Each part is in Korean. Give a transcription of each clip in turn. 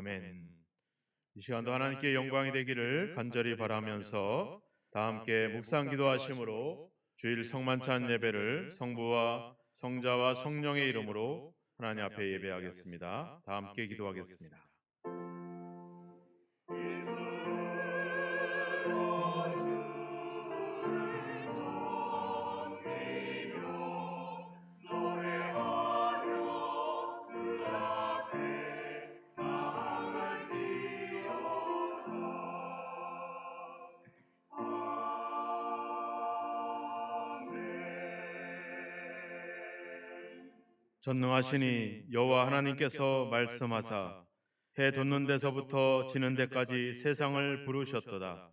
아멘. 이 시간도 하나님께 영광이 되기를 간절히 바라면서 다 함께 묵상 기도하심으로 주일 성만찬 예배를 성부와 성자와 성령의 이름으로 하나님 앞에 예배하겠습니다. 다 함께 기도하겠습니다. 전능하시니 여호와 하나님께서 말씀하사 해 돋는 데서부터 지는 데까지 세상을 부르셨도다.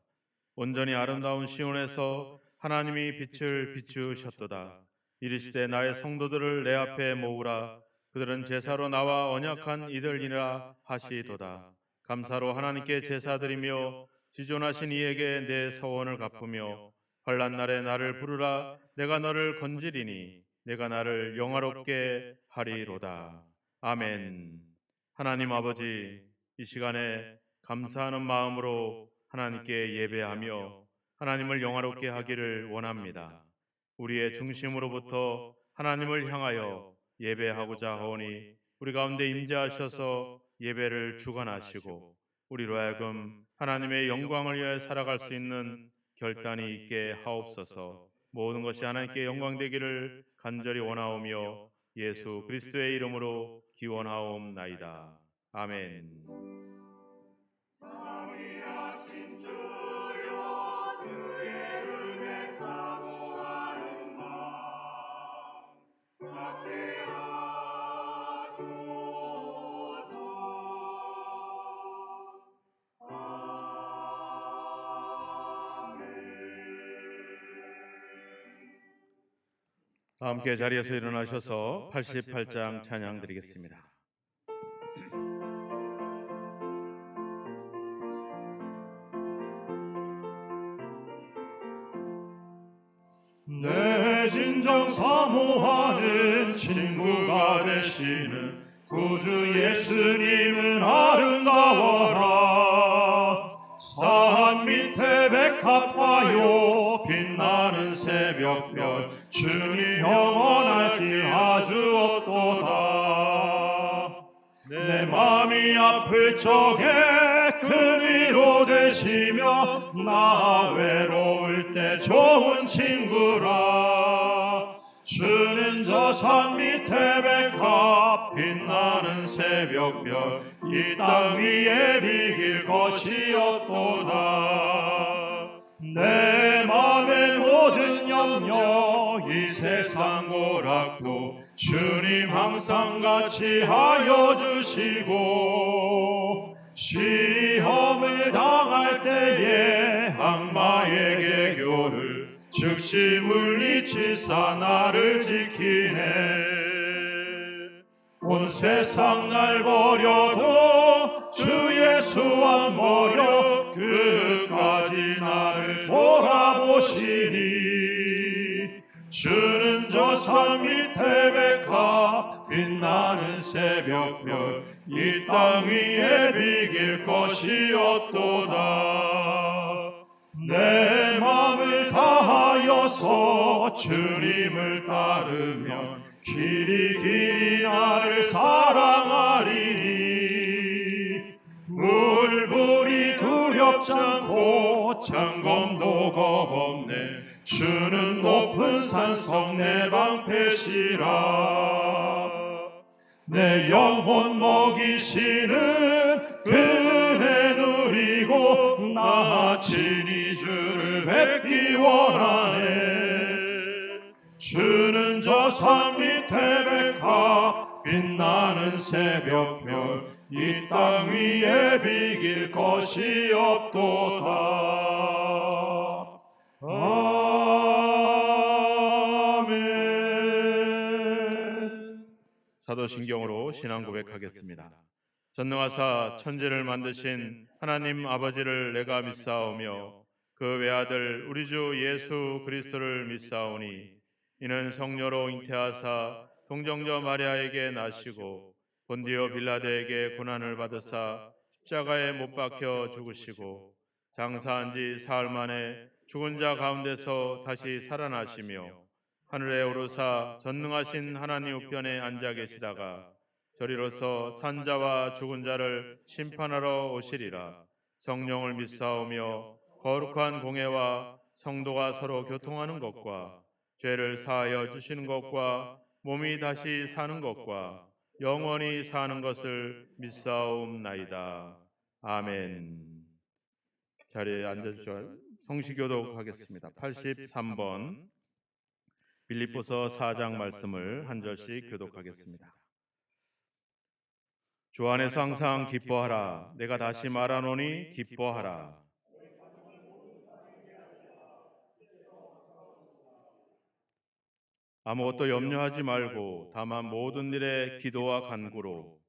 온전히 아름다운 시온에서 하나님이 빛을 비추셨도다. 이르시되 나의 성도들을 내 앞에 모으라. 그들은 제사로 나와 언약한 이들이라 하시도다. 감사로 하나님께 제사드리며 지존하신 이에게 내 서원을 갚으며 환난 날에 나를 부르라. 내가 너를 건지리니 내가 나를 영화롭게 하리로다. 아멘. 하나님 아버지, 이 시간에 감사하는 마음으로 하나님께 예배하며 하나님을 영화롭게 하기를 원합니다. 우리의 중심으로부터 하나님을 향하여 예배하고자 하오니 우리 가운데 임재하셔서 예배를 주관하시고 우리로 하여금 하나님의 영광을 위하여 살아갈 수 있는 결단이 있게 하옵소서. 모든 것이 하나님께 영광 되기를 간절히 원하오며 예수 그리스도의 이름으로 기원하옵나이다. 아멘. 자비하신 주여 주의 은혜 사모하는 마음 받게 하소서. 다 함께 자리에서 일어나셔서 88장 찬양 드리겠습니다. 내 진정 사모하는 친구가 되시는 구주 예수님은 아름다워라. 산 밑에 백합화요 빛나는 새벽별 주님 영원할 길 아주 없도다. 내 맘이 아플 적에 큰 위로 되시며 나 외로울 때 좋은 친구라. 주는 저 산 밑에 백합 빛나는 새벽별 이 땅 위에 비길 것이 없도다. 내 맘의 모든 염려 이 세상 고락도 주님 항상 같이 하여 주시고 시험을 당할 때에 악마의 개교를 즉시 물리치사 나를 지키네. 온 세상 날 버려도 주 예수 안 버려 끝까지 나를 돌아보시니. 주는 저 산 밑에 백합 빛나는 새벽별 이 땅 위에 비길 것이 없도다. 내 맘을 다하여서 주님을 따르면 길이 나를 사랑하리니. 물불이 두렵지 않고 창검도 겁없네. 주는 높은 산성 내 방패시라. 내 영혼 먹이시는 그 은혜 누리고 나 친히 주를 뵙기 원하네. 주는 저 산 밑에 백합 빛나는 새벽별 이 땅 위에 비길 것이 없도다. 아멘. 사도신경으로 신앙 고백하겠습니다. 전능하사 천지를 만드신 하나님 아버지를 내가 믿사오며 그 외아들 우리 주 예수 그리스도를 믿사오니 이는 성녀로 잉태하사 동정녀 마리아에게 나시고 본디오 빌라도에게 고난을 받으사 십자가에 못 박혀 죽으시고 장사한 지 사흘 만에 죽은 자 가운데서 다시 살아나시며 하늘에 오르사 전능하신 하나님 우편에 앉아 계시다가 저리로서 산자와 죽은 자를 심판하러 오시리라. 성령을 믿사오며 거룩한 공회와 성도가 서로 교통하는 것과 죄를 사하여 주시는 것과 몸이 다시 사는 것과 영원히 사는 것을 믿사옵나이다. 아멘. 자리에 앉아주시고 성시교독 하겠습니다. 83번 빌립보서 4장 말씀을 한 절씩 교독하겠습니다. 주 안에서 항상 기뻐하라. 내가 다시 말하노니 기뻐하라. 아무것도 염려하지 말고 다만 모든 일에 기도와 간구로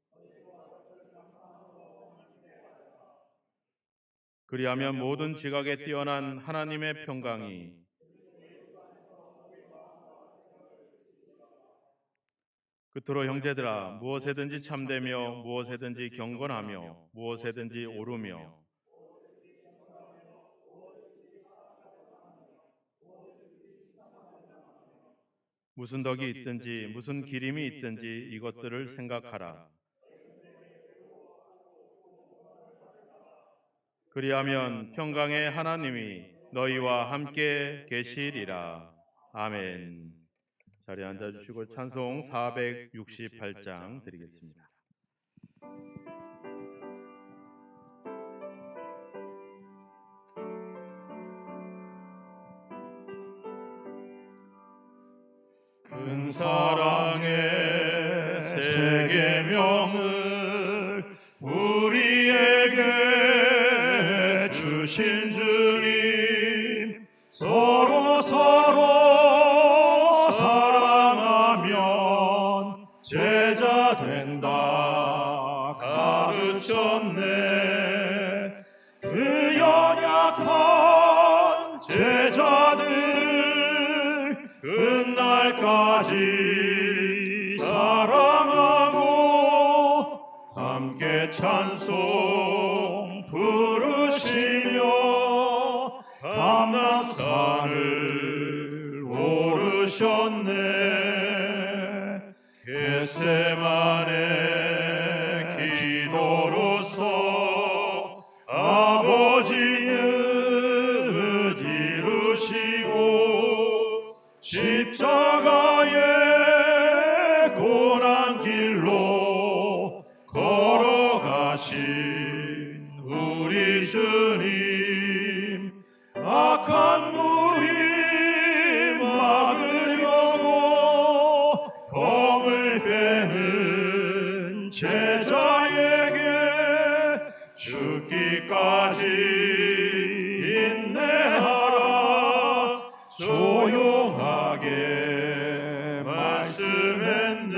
그리하면 모든 지각에 뛰어난 하나님의 평강이 끝으로 형제들아 무엇에든지 참되며 무엇에든지 경건하며 무엇에든지 오르며 무슨 덕이 있든지 무슨 기림이 있든지 이것들을 생각하라. 그리하면 평강의 하나님이 너희와 함께 계시리라. 아멘. 자리에 앉아주시고 찬송 468장 드리겠습니다. 큰 사랑의 새 계명을 우리에게 주신 주님, 서로 사랑하면 제자 된다 가르쳤네. 그 연약한 제자들을 끝날까지 사랑하고 함께 찬송 부르시며 감람산을 오르셨네. 겟세마네 기도로서 아버지 뜻 이루시고 십자가의 고난 길로 걸어가신 우리 주님, 악한 무리 막으려고 검을 빼는 제자에게 죽기까지 인내하라 조용하게 말씀했네.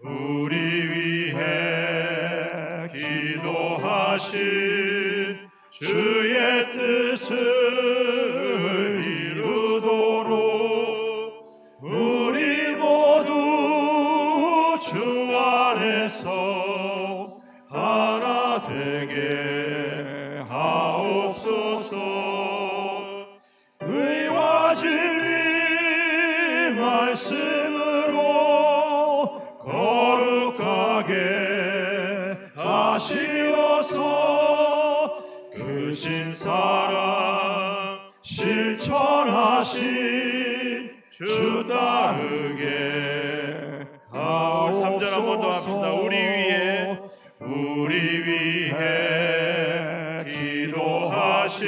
우리 위해 기도하신 주의 뜻을 이루도록 우리 모두 주 안에서 하나 되게 하옵소서. 의와 진리 말씀으로 거룩하게 하시어서 크신 사랑 실천하신 주 따르게 하옵소서. 3절 한 번 더 합시다. 우리 위해 기도하신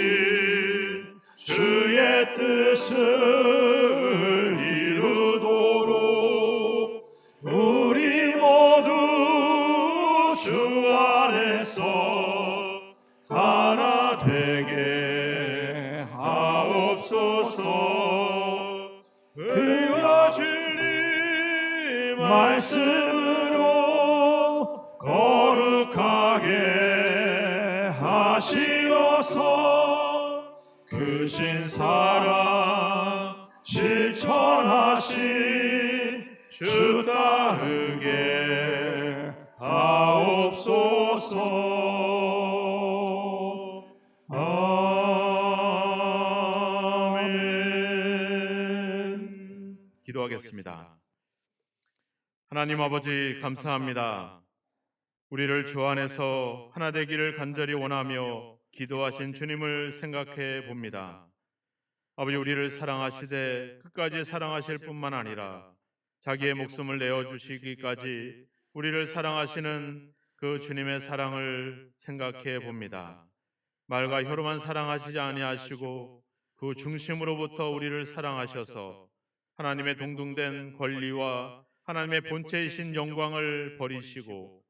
주의 뜻을 이루도록 우리 모두 주 안에서 하나 되게 하옵소서. 의와 진리 말씀으로 거룩하게 하시어서 크신 사랑 실천하신 주 따르게 하옵소서. 주옵소서. 아멘. 기도하겠습니다. 하나님 아버지 감사합니다. 우리를 주 안에서 하나 되기를 간절히 원하며 기도하신 주님을 생각해 봅니다. 아버지, 우리를 사랑하시되 끝까지 사랑하실 뿐만 아니라 자기의 목숨을 내어주시기까지 우리를 사랑하시는 그 주님의 사랑을 생각해 봅니다. 말과 혀로만 사랑하시지 아니하시고 그 중심으로부터 우리를 사랑하셔서 하나님의 동등된 권리와 하나님의 본체이신 영광을 버리시고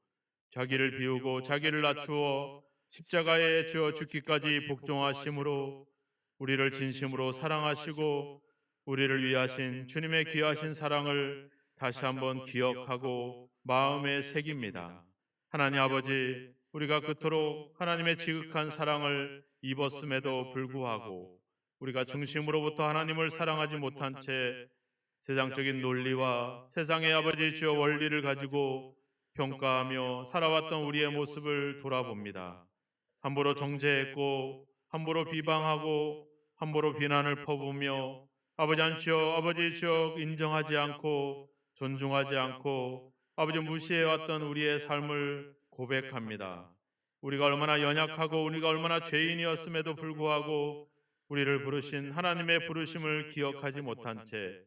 자기를 비우고 자기를 낮추어 십자가에 쥐어 죽기까지 복종하심으로 우리를 진심으로 사랑하시고 우리를 위하신 주님의 귀하신 사랑을 다시 한번 기억하고 마음에 새깁니다. 하나님 아버지, 우리가 그토록 하나님의 지극한 사랑을 입었음에도 불구하고 우리가 중심으로부터 하나님을 사랑하지 못한 채 세상적인 논리와 세상의 아버지 주여 원리를 가지고 평가하며 살아왔던 우리의 모습을 돌아봅니다. 함부로 정죄했고 함부로 비방하고 함부로 비난을 퍼부으며 아버지 주여 인정하지 않고 존중하지 않고 아버지 무시해왔던 우리의 삶을 고백합니다. 우리가 얼마나 연약하고 우리가 얼마나 죄인이었음에도 불구하고 우리를 부르신 하나님의 부르심을 기억하지 못한 채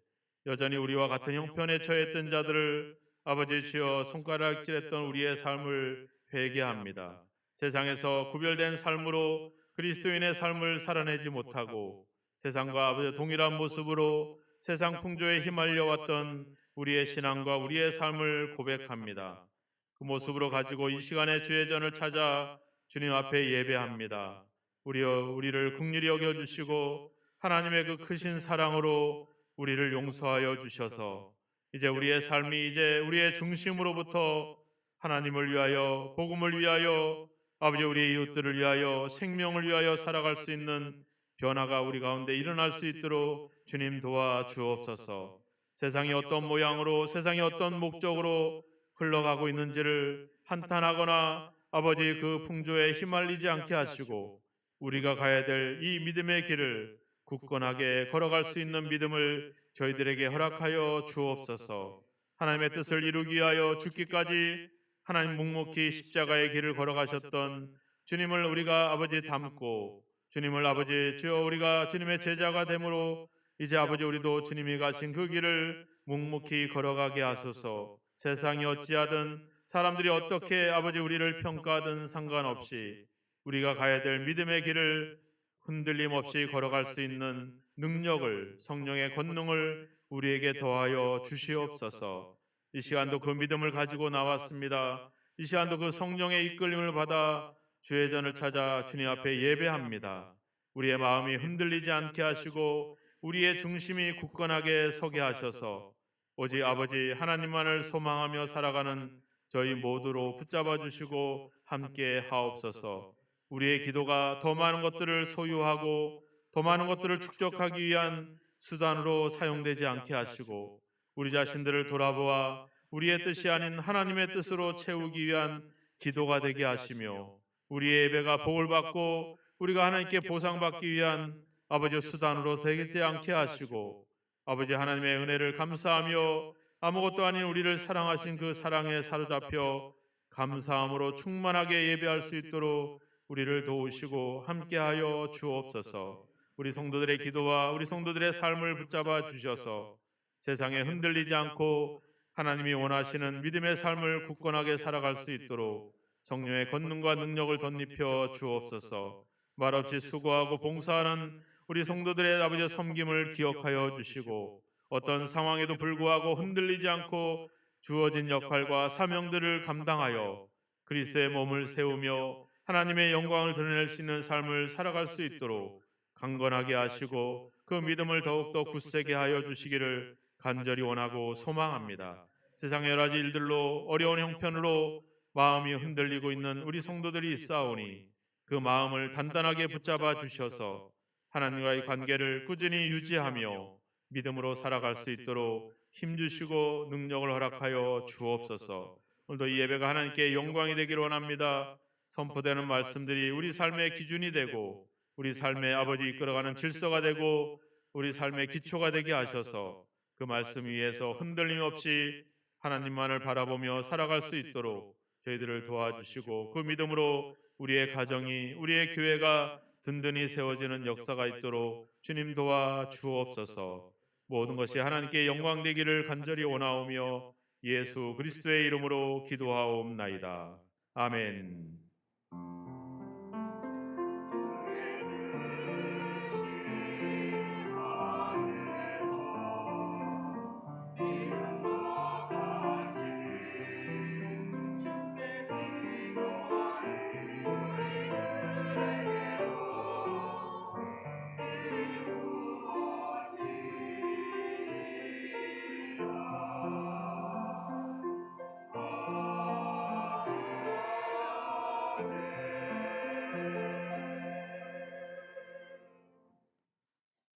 여전히 우리와 같은 형편에 처했던 자들을 아버지 주여 손가락질했던 우리의 삶을 회개합니다. 세상에서 구별된 삶으로 그리스도인의 삶을 살아내지 못하고 세상과 아버지 동일한 모습으로 세상 풍조에 휘말려왔던 우리의 신앙과 우리의 삶을 고백합니다. 그 모습으로 가지고 이 시간에 주의 전을 찾아 주님 앞에 예배합니다. 우리를 긍휼히 여겨주시고 하나님의 그 크신 사랑으로 우리를 용서하여 주셔서 이제 우리의 삶이 이제 우리의 중심으로부터 하나님을 위하여 복음을 위하여 아버지 우리의 이웃들을 위하여 생명을 위하여 살아갈 수 있는 변화가 우리 가운데 일어날 수 있도록 주님 도와 주옵소서. 세상이 어떤 모양으로 세상이 어떤 목적으로 흘러가고 있는지를 한탄하거나 아버지 그 풍조에 휘말리지 않게 하시고 우리가 가야 될 이 믿음의 길을 굳건하게 걸어갈 수 있는 믿음을 저희들에게 허락하여 주옵소서. 하나님의 뜻을 이루기 위하여 죽기까지 하나님 묵묵히 십자가의 길을 걸어가셨던 주님을 우리가 아버지 닮고 주님을 아버지 주여 우리가 주님의 제자가 되므로 이제 아버지 우리도 주님이 가신 그 길을 묵묵히 걸어가게 하소서. 세상이 어찌하든 사람들이 어떻게 아버지 우리를 평가하든 상관없이 우리가 가야 될 믿음의 길을 흔들림 없이 걸어갈 수 있는 능력을 성령의 권능을 우리에게 더하여 주시옵소서. 이 시간도 그 믿음을 가지고 나왔습니다. 이 시간도 그 성령의 이끌림을 받아 주의 전을 찾아 주님 앞에 예배합니다. 우리의 마음이 흔들리지 않게 하시고 우리의 중심이 굳건하게 서게 하셔서 오직 아버지 하나님만을 소망하며 살아가는 저희 모두로 붙잡아 주시고 함께 하옵소서. 우리의 기도가 더 많은 것들을 소유하고 더 많은 것들을 축적하기 위한 수단으로 사용되지 않게 하시고 우리 자신들을 돌아보아 우리의 뜻이 아닌 하나님의 뜻으로 채우기 위한 기도가 되게 하시며 우리의 예배가 복을 받고 우리가 하나님께 보상받기 위한 아버지 수단으로 되지 않게 하시고 아버지 하나님의 은혜를 감사하며 아무것도 아닌 우리를 사랑하신 그 사랑에 사로잡혀 감사함으로 충만하게 예배할 수 있도록 우리를 도우시고 함께하여 주옵소서. 우리 성도들의 기도와 우리 성도들의 삶을 붙잡아 주셔서 세상에 흔들리지 않고 하나님이 원하시는 믿음의 삶을 굳건하게 살아갈 수 있도록 성령의 권능과 능력을 덧입혀 주옵소서. 말없이 수고하고 봉사하는 우리 성도들의 아버지 섬김을 기억하여 주시고 어떤 상황에도 불구하고 흔들리지 않고 주어진 역할과 사명들을 감당하여 그리스도의 몸을 세우며 하나님의 영광을 드러낼 수 있는 삶을 살아갈 수 있도록 강건하게 하시고 그 믿음을 더욱더 굳세게 하여 주시기를 간절히 원하고 소망합니다. 세상의 여러 가지 일들로 어려운 형편으로 마음이 흔들리고 있는 우리 성도들이 있사오니 그 마음을 단단하게 붙잡아 주셔서 하나님과의 관계를 꾸준히 유지하며 믿음으로 살아갈 수 있도록 힘주시고 능력을 허락하여 주옵소서. 오늘도 이 예배가 하나님께 영광이 되기를 원합니다. 선포되는 말씀들이 우리 삶의 기준이 되고 우리 삶의 아버지 이끌어가는 질서가 되고 우리 삶의 기초가 되게 하셔서 그 말씀 위에서 흔들림 없이 하나님만을 바라보며 살아갈 수 있도록 저희들을 도와주시고 그 믿음으로 우리의 가정이 우리의 교회가 든든히 세워지는 역사가 있도록 주님 도와 주옵소서. 모든 것이 하나님께 영광 되기를 간절히 원하오며 예수 그리스도의 이름으로 기도하옵나이다. 아멘.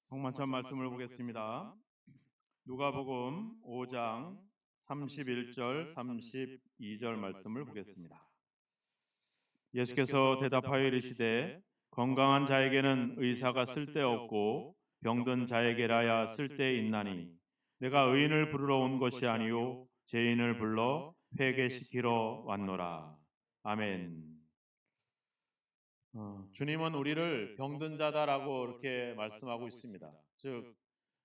성만찬 말씀을 보겠습니다. 누가복음 5장 31절 32절 말씀을 보겠습니다. 예수께서 대답하여 이르시되 건강한 자에게는 의사가 쓸데없고 병든 자에게라야 쓸데있나니 내가 의인을 부르러 온 것이 아니요 죄인을 불러 회개시키러 왔노라. 아멘. 주님은 우리를 병든 자다라고 이렇게 말씀하고 있습니다. 즉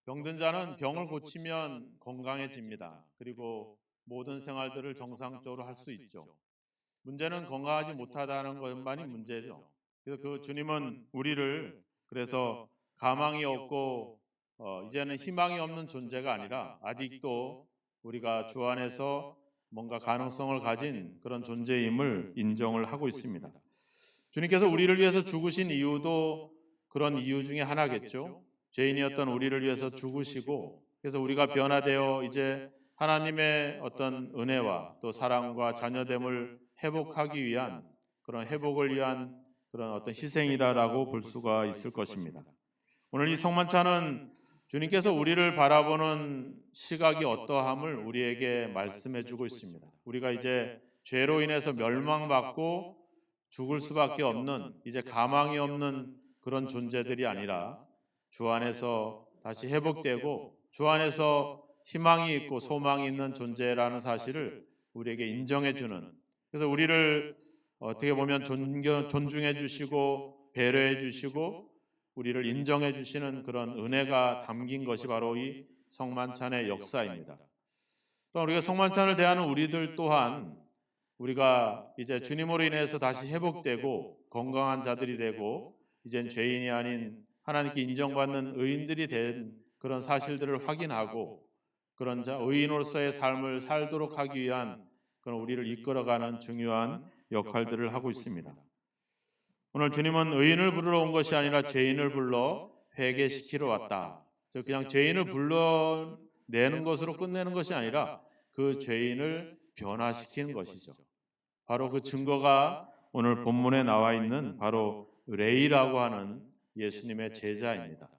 병든 자는 병을 고치면 건강해집니다. 그리고 모든 생활들을 정상적으로 할 수 있죠. 문제는 건강하지 못하다는 것만이 문제죠. 그래서 그 주님은 우리를 그래서 가망이 없고 이제는 희망이 없는 존재가 아니라 아직도 우리가 주 안에서 뭔가 가능성을 가진 그런 존재임을 인정을 하고 있습니다. 주님께서 우리를 위해서 죽으신 이유도 그런 이유 중에 하나겠죠. 죄인이었던 우리를 위해서 죽으시고 그래서 우리가 변화되어 이제 하나님의 어떤 은혜와 또 사랑과 자녀됨을 회복하기 위한 그런 회복을 위한 그런 어떤 희생이라고 볼 수가 있을 것입니다. 오늘 이 성만찬은 주님께서 우리를 바라보는 시각이 어떠함을 우리에게 말씀해 주고 있습니다. 우리가 이제 죄로 인해서 멸망받고 죽을 수밖에 없는 이제 가망이 없는 그런 존재들이 아니라 주 안에서 다시 회복되고 주 안에서 희망이 있고 소망이 있는 존재라는 사실을 우리에게 인정해 주는, 그래서 우리를 어떻게 보면 존중해 주시고 배려해 주시고 우리를 인정해 주시는 그런 은혜가 담긴 것이 바로 이 성만찬의 역사입니다. 또 우리가 성만찬을 대하는 우리들 또한 우리가 이제 주님으로 인해서 다시 회복되고 건강한 자들이 되고 이젠 죄인이 아닌 하나님께 인정받는 의인들이 된 그런 사실들을 확인하고 그런 의인으로서의 삶을 살도록 하기 위한 그런 우리를 이끌어가는 중요한 역할들을 하고 있습니다. 오늘 주님은 의인을 부르러 온 것이 아니라 죄인을 불러 회개시키러 왔다. 즉 그냥 죄인을 불러내는 것으로 끝내는 것이 아니라 그 죄인을 변화시키는 것이죠. 바로 그 증거가 오늘 본문에 나와 있는 바로 레이라고 하는 예수님의 제자입니다.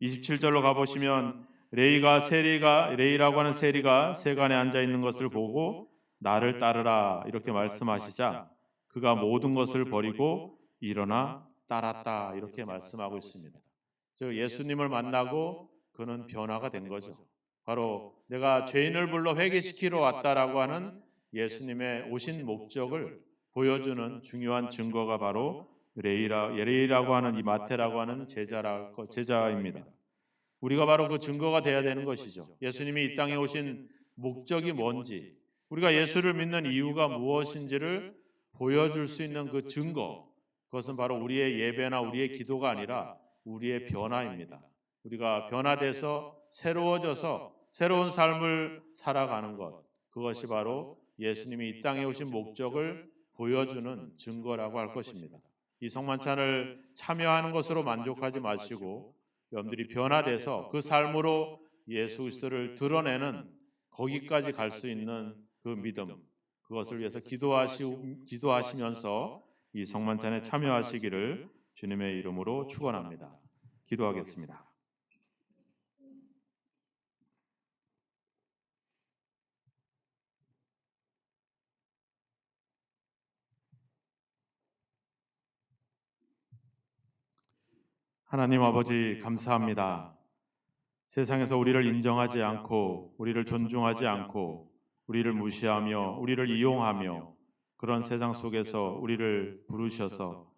27절로 가보시면 레이라고 하는 세리가 세간에 앉아 있는 것을 보고 나를 따르라 이렇게 말씀하시자 그가 모든 것을 버리고 일어나 따랐다 이렇게 말씀하고 있습니다. 즉 예수님을 만나고 그는 변화가 된 거죠. 바로 내가 죄인을 불러 회개시키러 왔다라고 하는 예수님의 오신 목적을 보여주는 중요한 증거가 바로 레이라고 하는 이 마태라고 하는 제자입니다. 우리가 바로 그 증거가 돼야 되는 것이죠. 예수님이 이 땅에 오신 목적이 뭔지, 우리가 예수를 믿는 이유가 무엇인지를 보여줄 수 있는 그 증거, 그것은 바로 우리의 예배나 우리의 기도가 아니라 우리의 변화입니다. 우리가 변화돼서 새로워져서 새로운 삶을 살아가는 것, 그것이 바로 예수님이 이 땅에 오신 목적을 보여주는 증거라고 할 것입니다. 이 성만찬을 참여하는 것으로 만족하지 마시고 여러분들이 변화돼서 그 삶으로 예수 그리스도를 드러내는 거기까지 갈 수 있는 그 믿음, 그것을 위해서 기도하시면서 이 성만찬에 참여하시기를 주님의 이름으로 축원합니다. 기도하겠습니다. 하나님 아버지 감사합니다. 세상에서 우리를 인정하지 않고 우리를 존중하지 않고 우리를 무시하며 우리를 이용하며 그런 세상 속에서 우리를 부르셔서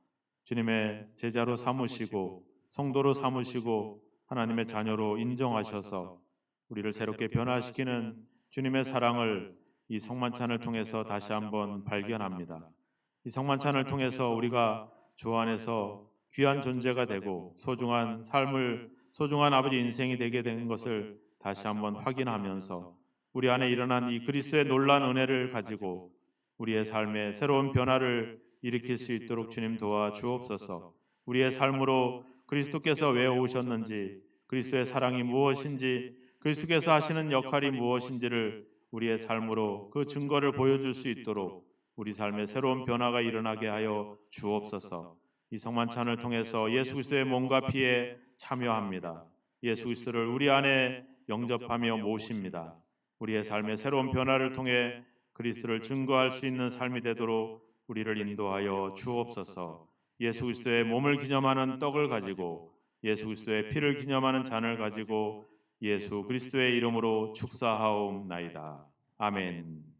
주님의 제자로 삼으시고 성도로 삼으시고 하나님의 자녀로 인정하셔서 우리를 새롭게 변화시키는 주님의 사랑을 이 성만찬을 통해서 다시 한번 발견합니다. 이 성만찬을 통해서 우리가 주 안에서 귀한 존재가 되고 소중한 아버지 인생이 되게 된 것을 다시 한번 확인하면서 우리 안에 일어난 이 그리스도의 놀라운 은혜를 가지고 우리의 삶에 새로운 변화를 일으킬 수 있도록 주님 도와 주옵소서. 우리의 삶으로 그리스도께서 왜 오셨는지, 그리스도의 사랑이 무엇인지, 그리스도께서 하시는 역할이 무엇인지를 우리의 삶으로 그 증거를 보여줄 수 있도록 우리 삶에 새로운 변화가 일어나게 하여 주옵소서. 이 성만찬을 통해서 예수 그리스도의 몸과 피에 참여합니다. 예수 그리스도를 우리 안에 영접하며 모십니다. 우리의 삶의 새로운 변화를 통해 그리스도를 증거할 수 있는 삶이 되도록 우리를 인도하여 주옵소서. 예수 그리스도의 몸을 기념하는 떡을 가지고 예수 그리스도의 피를 기념하는 잔을 가지고 예수 그리스도의 이름으로 축사하옵나이다. 아멘.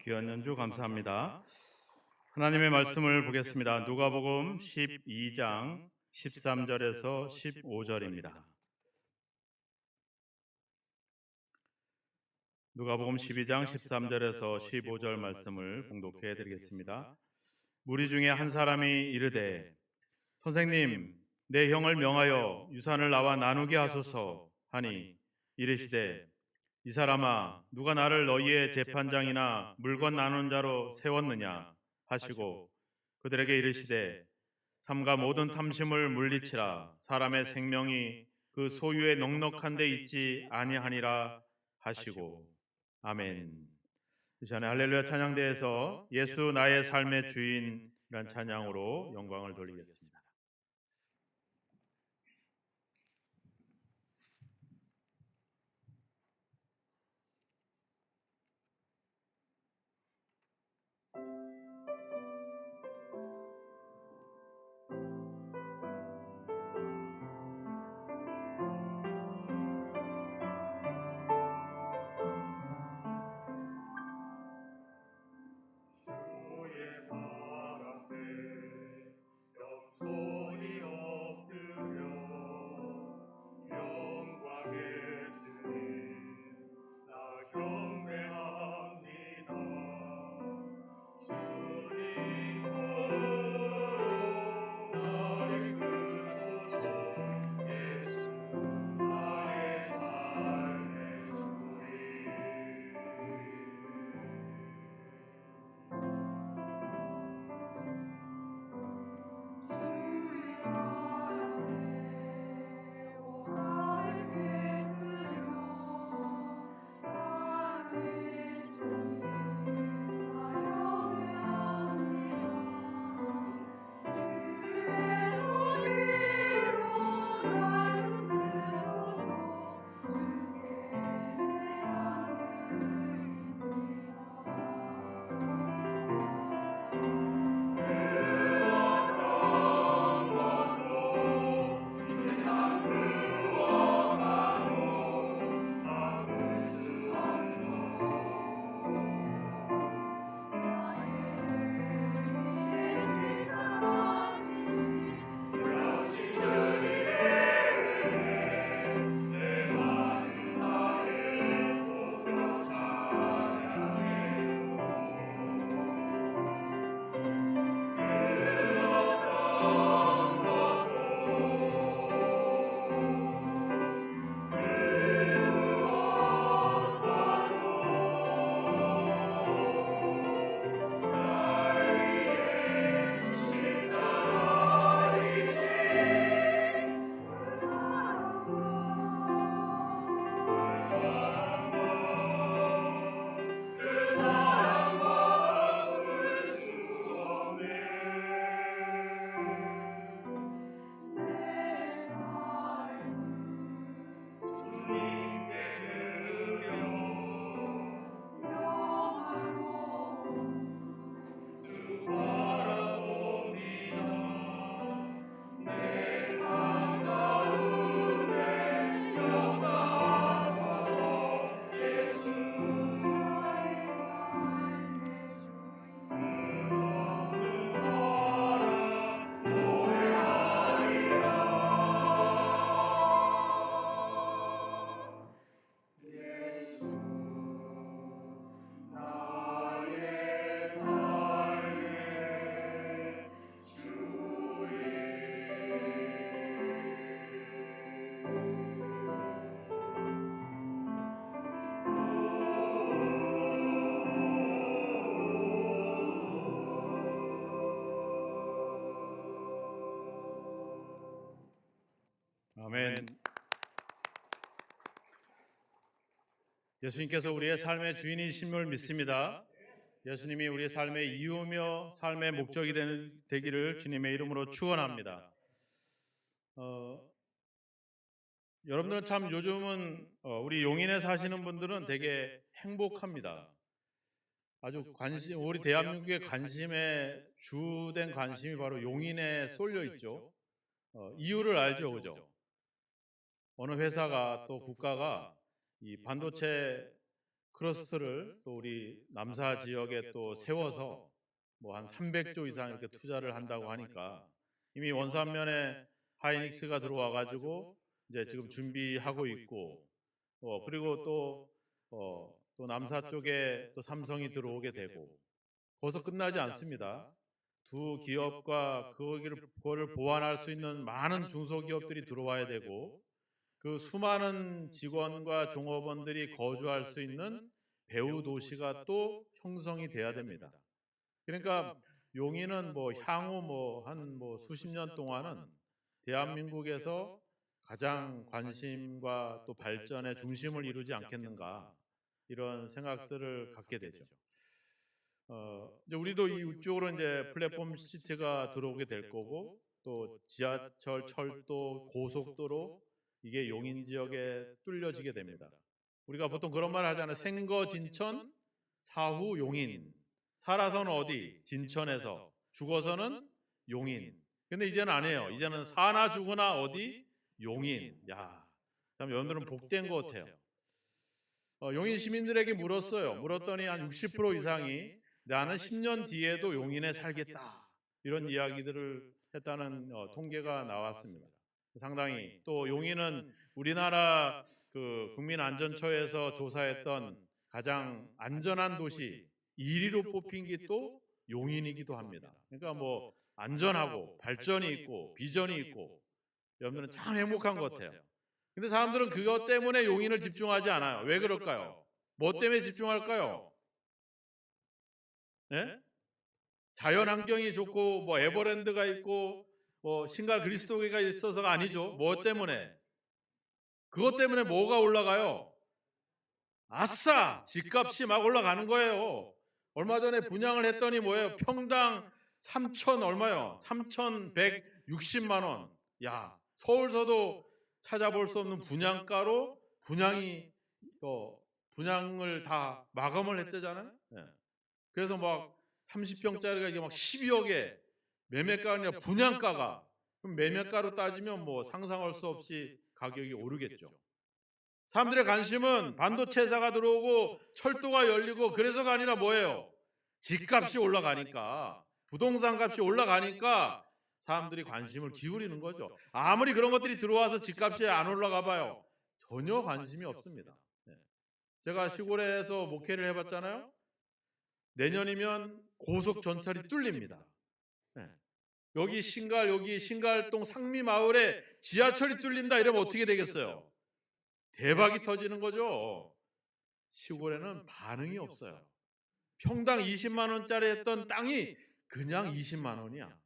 귀한 연주 감사합니다. 하나님의 말씀을 보겠습니다. 누가복음 12장 13절에서 15절입니다. 누가복음 12장 13절에서 15절 말씀을 봉독해 드리겠습니다. 무리 중에 한 사람이 이르되 선생님, 내 형을 명하여 유산을 나와 나누게 하소서 하니 이르시되 이 사람아, 누가 나를 너희의 재판장이나 물건 나누는 자로 세웠느냐 하시고 그들에게 이르시되 삼가 모든 탐심을 물리치라. 사람의 생명이 그 소유에 넉넉한 데 있지 아니하니라 하시고. 아멘. 이 시간에 할렐루야 찬양대에서 예수 나의 삶의 주인이란 찬양으로 영광을 돌리겠습니다. 손이 엎드려 영광의 주님 나 경배합니다. 주님 부르 나를 이끄소서. 예수 나의 삶의 주인. 아멘. 예수님께서 우리의 삶의 주인이심을 믿습니다. 예수님이 우리의 삶의 이유며 삶의 목적이 되기를 주님의 이름으로 축원합니다. 여러분들은 참 요즘은 우리 용인에 사시는 분들은 되게 행복합니다. 아주 관심, 우리 대한민국의 관심의 주된 관심이 바로 용인에 쏠려 있죠. 이유를 알죠, 그죠? 어느 회사가 또 국가가 이 반도체 클러스터를 또 우리 남사 지역에 또 세워서 뭐 한 300조 이상 이렇게 투자를 한다고 하니까 이미 원산면에 하이닉스가 들어와 가지고 이제 지금 준비하고 있고 그리고 또 남사 쪽에 또 삼성이 들어오게 되고 거기서 끝나지 않습니다. 두 기업과 그거를 보완할 수 있는 많은 중소기업들이 들어와야 되고 그 수많은 직원과 종업원들이 거주할 수 있는 배후 도시가 또 형성이 돼야 됩니다. 그러니까 용인은 뭐 향후 한 수십 년 동안은 대한민국에서 가장 관심과 또 발전의 중심을 이루지 않겠는가 이런 생각들을 갖게 되죠. 이제 우리도 이쪽으로 이제 플랫폼 시티가 들어오게 될 거고 또 지하철, 철도, 고속도로 이게 용인 지역에 뚫려지게 됩니다. 우리가 보통 그런 말 하잖아요. 생거 진천, 사후 용인. 살아서는 어디? 진천에서. 죽어서는 용인. 근데 이제는 안 해요. 이제는 사나 죽으나 어디? 용인. 야, 참 여러분들은 복된 것 같아요. 용인 시민들에게 물었어요. 물었더니 한 60% 이상이 나는 10년 뒤에도 용인에 살겠다. 이런 이야기들을 했다는 통계가 나왔습니다. 상당히 또 용인은 우리나라 그 국민안전처에서 조사했던 가장 안전한 도시 1위로 뽑힌 게 또 용인이기도 합니다. 그러니까 뭐 안전하고 발전이 있고 비전이 있고 여러분들은 참 행복한 것 같아요. 근데 사람들은 그것 때문에 용인을 집중하지 않아요. 왜 그럴까요? 뭐 때문에 집중할까요? 예? 자연 환경이 좋고 뭐 에버랜드가 있고 뭐 신갈 그리스도교가 있어서가 아니죠. 뭐 때문에? 그것 때문에 뭐가 올라가요? 아싸! 집값이 막 올라가는 거예요. 얼마 전에 분양을 했더니 뭐예요? 평당 3천 얼마요? 3,160만 원. 야, 서울서도 찾아볼 수 없는 분양가로 분양을 다 마감을 했대잖아요. 예. 그래서 막 30평짜리가 이게 막 12억에 매매가가 아니라 분양가가 그럼 매매가로 따지면 뭐 상상할 수 없이 가격이 오르겠죠. 사람들의 관심은 반도체 회사가 들어오고 철도가 열리고 그래서가 아니라 뭐예요? 집값이 올라가니까 부동산 값이 올라가니까 사람들이 관심을 기울이는 거죠. 아무리 그런 것들이 들어와서 집값이 안 올라가 봐요. 전혀 관심이 없습니다. 제가 시골에서 목회를 해봤잖아요. 내년이면 고속 전철이 뚫립니다. 여기 신갈동 상미마을에 지하철이 뚫린다 이러면 어떻게 되겠어요? 대박이 터지는 거죠. 시골에는 반응이 없어요. 평당 20만 원짜리 했던 땅이 그냥 20만 원이야.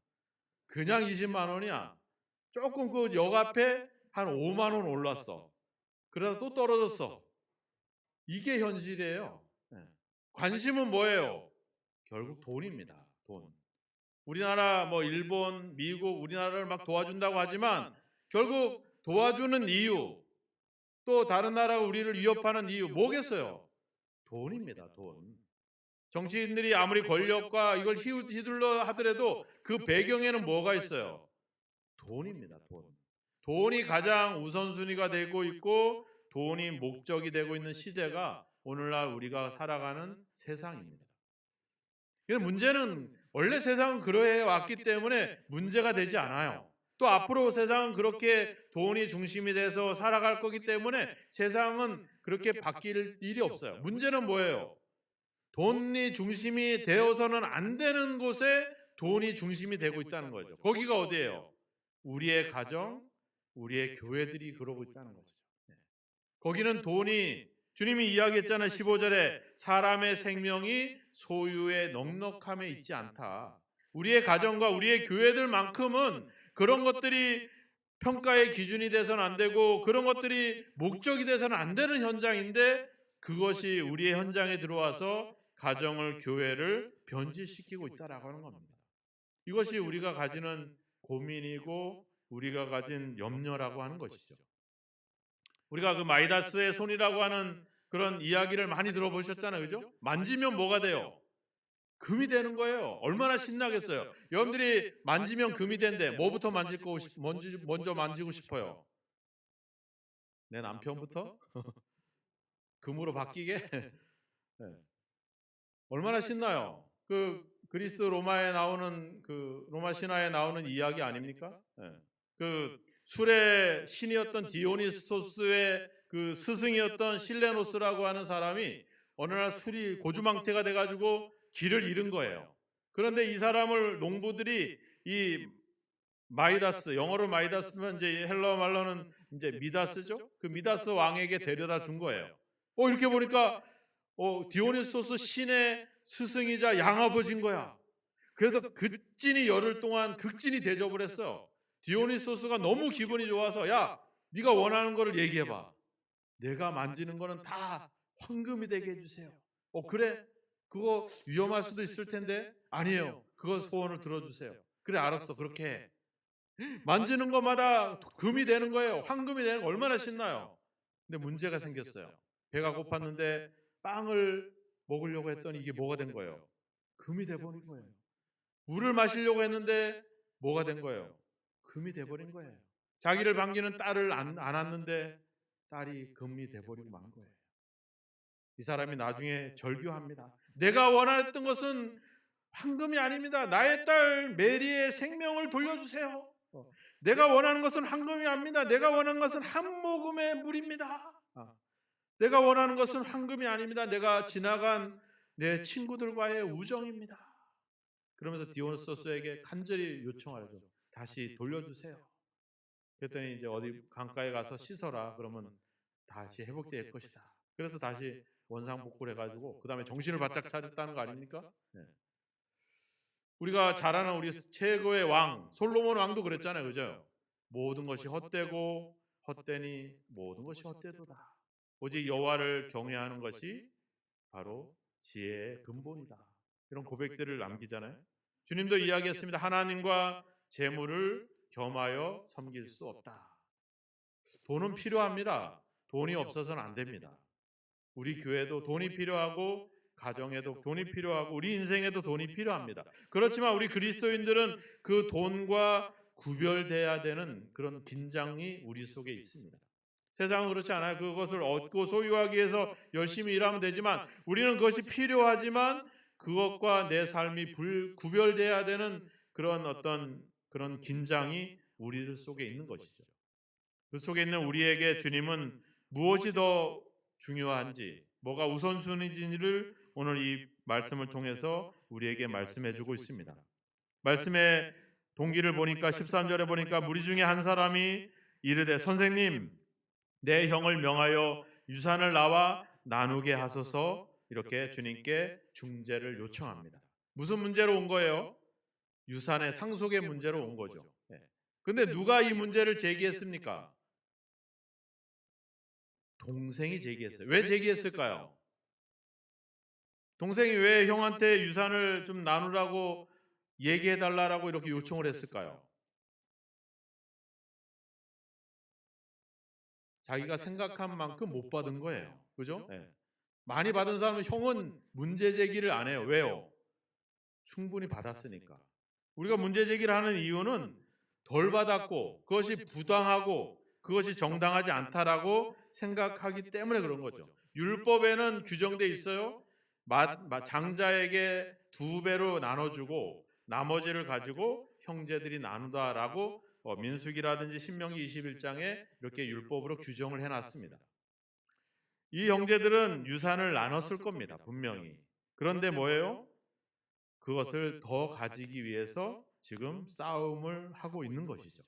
그냥 20만 원이야. 조금 그 역 앞에 한 5만 원 올랐어. 그러다 또 떨어졌어. 이게 현실이에요. 관심은 뭐예요? 결국 돈입니다. 돈. 우리나라 뭐 일본, 미국, 우리나라를 막 도와준다고 하지만 결국 도와주는 이유 또 다른 나라가 우리를 위협하는 이유 뭐겠어요? 돈입니다. 돈. 정치인들이 아무리 권력과 이걸 휘둘러 하더라도 그 배경에는 뭐가 있어요? 돈입니다. 돈. 돈이 가장 우선순위가 되고 있고 돈이 목적이 되고 있는 시대가 오늘날 우리가 살아가는 세상입니다. 문제는 원래 세상은 그러해 왔기 때문에 문제가 되지 않아요. 또 앞으로 세상은 그렇게 돈이 중심이 돼서 살아갈 거기 때문에 세상은 그렇게 바뀔 일이 없어요. 문제는 뭐예요? 돈이 중심이 되어서는 안 되는 곳에 돈이 중심이 되고 있다는 거죠. 거기가 어디예요? 우리의 가정, 우리의 교회들이 그러고 있다는 거죠. 거기는 돈이 주님이 이야기했잖아요. 15절에 사람의 생명이 소유의 넉넉함에 있지 않다. 우리의 가정과 우리의 교회들만큼은 그런 것들이 평가의 기준이 돼서는 안 되고 그런 것들이 목적이 돼서는 안 되는 현장인데 그것이 우리의 현장에 들어와서 가정을, 교회를 변질시키고 있다라고 하는 겁니다. 이것이 우리가 가지는 고민이고 우리가 가진 염려라고 하는 것이죠. 우리가 그 마이다스의 손이라고 하는 그런 이야기를 많이 들어보셨잖아요. 그죠? 만지면 뭐가 돼요? 금이 되는 거예요. 얼마나 신나겠어요. 여러분들이 만지면 금이 된대. 뭐부터 먼저 만지고 싶어요? 내 남편부터? 금으로 바뀌게? 네. 얼마나 신나요? 그 그리스 로마에 나오는 그 로마 신화에 나오는 이야기 아닙니까? 네. 그 술의 신이었던 디오니소스의 그 스승이었던 실레노스라고 하는 사람이 어느 날 술이 고주망태가 돼가지고 길을 잃은 거예요. 그런데 이 사람을 농부들이 이 마이다스, 영어로 마이다스면 이제 헬라어 말로는 이제 미다스죠. 그 미다스 왕에게 데려다 준 거예요. 이렇게 보니까 디오니소스 신의 스승이자 양아버지인 거야. 그래서 극진히 열흘 동안 극진히 대접을 했어요. 디오니소스가 너무 기분이 좋아서 야, 네가 원하는 거를 얘기해봐. 내가 만지는 거는 다 황금이 되게 해주세요. 그래? 그거 위험할 수도 있을 텐데 아니에요. 그거 소원을 들어주세요. 그래, 알았어. 그렇게 해. 만지는 것마다 금이 되는 거예요. 황금이 되는 거 얼마나 신나요. 근데 문제가 생겼어요. 배가 고팠는데 빵을 먹으려고 했더니 이게 뭐가 된 거예요? 금이 돼버린 거예요. 물을 마시려고 했는데 뭐가 된 거예요? 금이 돼버린 거예요. 자기를 반기는 딸을 안았는데 딸이 금이 돼버리고 만 거예요. 이 사람이 나중에 절규합니다. 내가 원했던 것은 황금이 아닙니다. 나의 딸 메리의 생명을 돌려주세요. 내가 원하는 것은 황금이 아닙니다. 내가 원하는 것은 한 모금의 물입니다. 내가 원하는 것은 황금이 아닙니다. 내가 지나간 내 친구들과의 우정입니다. 그러면서 디오니소스에게 간절히 요청하죠. 다시 돌려주세요. 그랬더니 이제 어디 강가에 가서 씻어라. 그러면 다시 회복될 것이다. 그래서 다시 원상복구를 해가지고 그 다음에 정신을 바짝 차렸다는 거 아닙니까? 네. 우리가 잘 아는 우리 최고의 왕 솔로몬 왕도 그랬잖아요. 그죠? 모든 것이 헛되고 헛되니 모든 것이 헛되도다. 오직 여호와를 경외하는 것이 바로 지혜의 근본이다. 이런 고백들을 남기잖아요. 주님도 이야기했습니다. 하나님과 재물을 겸하여 섬길 수 없다. 돈은 필요합니다. 돈이 없어서는 안 됩니다. 우리 교회도 돈이 필요하고 가정에도 돈이 필요하고 우리 인생에도 돈이 필요합니다. 그렇지만 우리 그리스도인들은 그 돈과 구별돼야 되는 그런 긴장이 우리 속에 있습니다. 세상은 그렇지 않아요. 그것을 얻고 소유하기 위해서 열심히 일하면 되지만 우리는 그것이 필요하지만 그것과 내 삶이 구별돼야 되는 그런 어떤 그런 긴장이 우리들 속에 있는 것이죠. 그 속에 있는 우리에게 주님은 무엇이 더 중요한지, 뭐가 우선순위인지를 오늘 이 말씀을 통해서 우리에게 말씀해 주고 있습니다. 말씀의 동기를 보니까 13절에 보니까 무리 중에 한 사람이 이르되 선생님 내 형을 명하여 유산을 나와 나누게 하소서. 이렇게 주님께 중재를 요청합니다. 무슨 문제로 온 거예요? 유산의 상속의 문제로 온 거죠. 근데 누가 이 문제를 제기했습니까? 동생이 제기했어요. 왜 제기했을까요? 동생이 왜 형한테 유산을 좀 나누라고 얘기해달라고 이렇게 요청을 했을까요? 자기가 생각한 만큼 못 받은 거예요. 그죠? 네. 많이 받은 사람은 형은 문제 제기를 안 해요. 왜요? 충분히 받았으니까. 우리가 문제 제기를 하는 이유는 덜 받았고 그것이 부당하고 그것이 정당하지 않다라고 생각하기 때문에 그런 거죠. 율법에는 규정돼 있어요. 장자에게 2배로 나눠주고 나머지를 가지고 형제들이 나누다라고 민수기라든지 신명기 21장에 이렇게 율법으로 규정을 해놨습니다. 이 형제들은 유산을 나눴을 겁니다. 분명히. 그런데 뭐예요? 그것을 더 가지기 위해서 지금 싸움을 하고 있는 것이죠.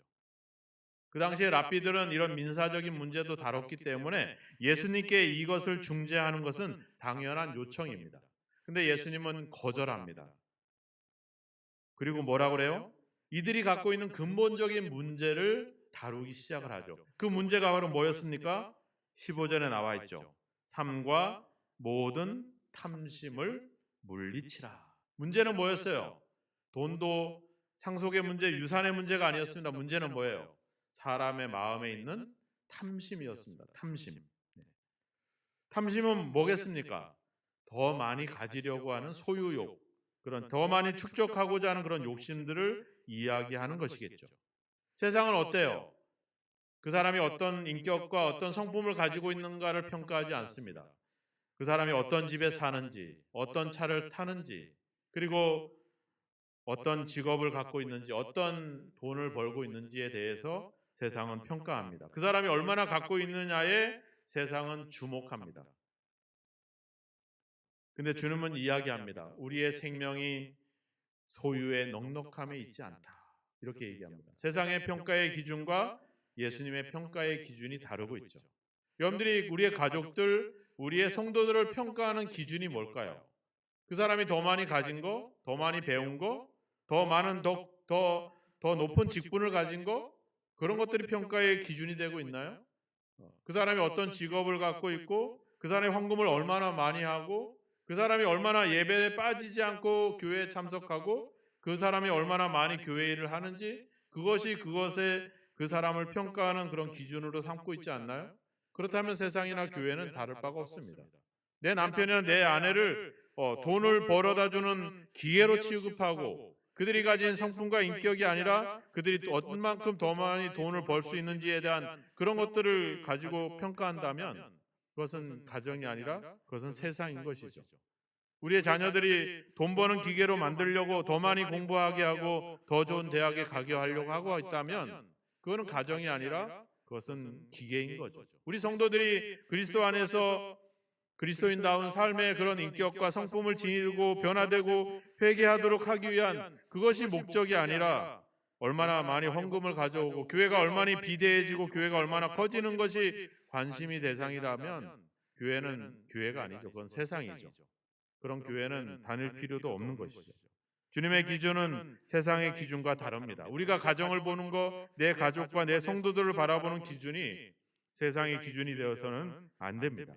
그 당시에 랍비들은 이런 민사적인 문제도 다뤘기 때문에 예수님께 이것을 중재하는 것은 당연한 요청입니다. 근데 예수님은 거절합니다. 그리고 뭐라 그래요? 이들이 갖고 있는 근본적인 문제를 다루기 시작을 하죠. 그 문제가 바로 뭐였습니까? 15절에 나와 있죠. 삶과 모든 탐심을 물리치라. 문제는 뭐였어요? 돈도 상속의 문제, 유산의 문제가 아니었습니다. 문제는 뭐예요? 사람의 마음에 있는 탐심이었습니다. 탐심. 탐심은 뭐겠습니까? 더 많이 가지려고 하는 소유욕, 그런 더 많이 축적하고자 하는 그런 욕심들을 이야기하는 것이겠죠. 세상은 어때요? 그 사람이 어떤 인격과 어떤 성품을 가지고 있는가를 평가하지 않습니다. 그 사람이 어떤 집에 사는지, 어떤 차를 타는지, 그리고 어떤 직업을 갖고 있는지, 어떤 돈을 벌고 있는지에 대해서 세상은 평가합니다. 그 사람이 얼마나 갖고 있느냐에 세상은 주목합니다. 근데 주님은 이야기합니다. 우리의 생명이 소유의 넉넉함에 있지 않다. 이렇게 얘기합니다. 세상의 평가의 기준과 예수님의 평가의 기준이 다르고 있죠. 여러분들이 우리의 가족들, 우리의 성도들을 평가하는 기준이 뭘까요? 그 사람이 더 많이 가진 거, 더 많이 배운 거, 더 많은 더 높은 직분을 가진 거, 그런 것들이 평가의 기준이 되고 있나요? 그 사람이 어떤 직업을 갖고 있고, 그 사람이 헌금을 얼마나 많이 하고, 그 사람이 얼마나 예배에 빠지지 않고 교회에 참석하고, 그 사람이 얼마나 많이 교회 일을 하는지, 그것이 그것에 그 사람을 평가하는 그런 기준으로 삼고 있지 않나요? 그렇다면 세상이나 교회는 다를 바가 없습니다. 내 남편이나 내 아내를 돈을 벌어다 주는 기회로 취급하고, 그들이 가진 성품과 인격이 아니라 그들이 얼만큼 더 많이 돈을 벌 수 있는지에 대한 그런 것들을 가지고 평가한다면 그것은 가정이 아니라 그것은 세상인 것이죠. 우리의 자녀들이 돈 버는 기계로 만들려고 더 많이 공부하게 하고 더 좋은 대학에 가게 하려고 하고 있다면 그거는 가정이 아니라 그것은 기계인 거죠. 우리 성도들이 그리스도 안에서 그리스도인다운 삶의 그런 인격과 성품을 지니고 변화되고 회개하도록 하기 위한 그것이 목적이 아니라 얼마나 많이 헌금을 가져오고 교회가 얼마나 비대해지고 교회가 얼마나 커지는 것이 관심이 대상이라면 교회는 교회가 아니죠. 그건 세상이죠. 그런 교회는 다닐 필요도 없는 것이죠. 주님의 기준은 세상의 기준과 다릅니다. 우리가 가정을 보는 것, 내 가족과 내 성도들을 바라보는 기준이 세상의 기준이 되어서는 안 됩니다.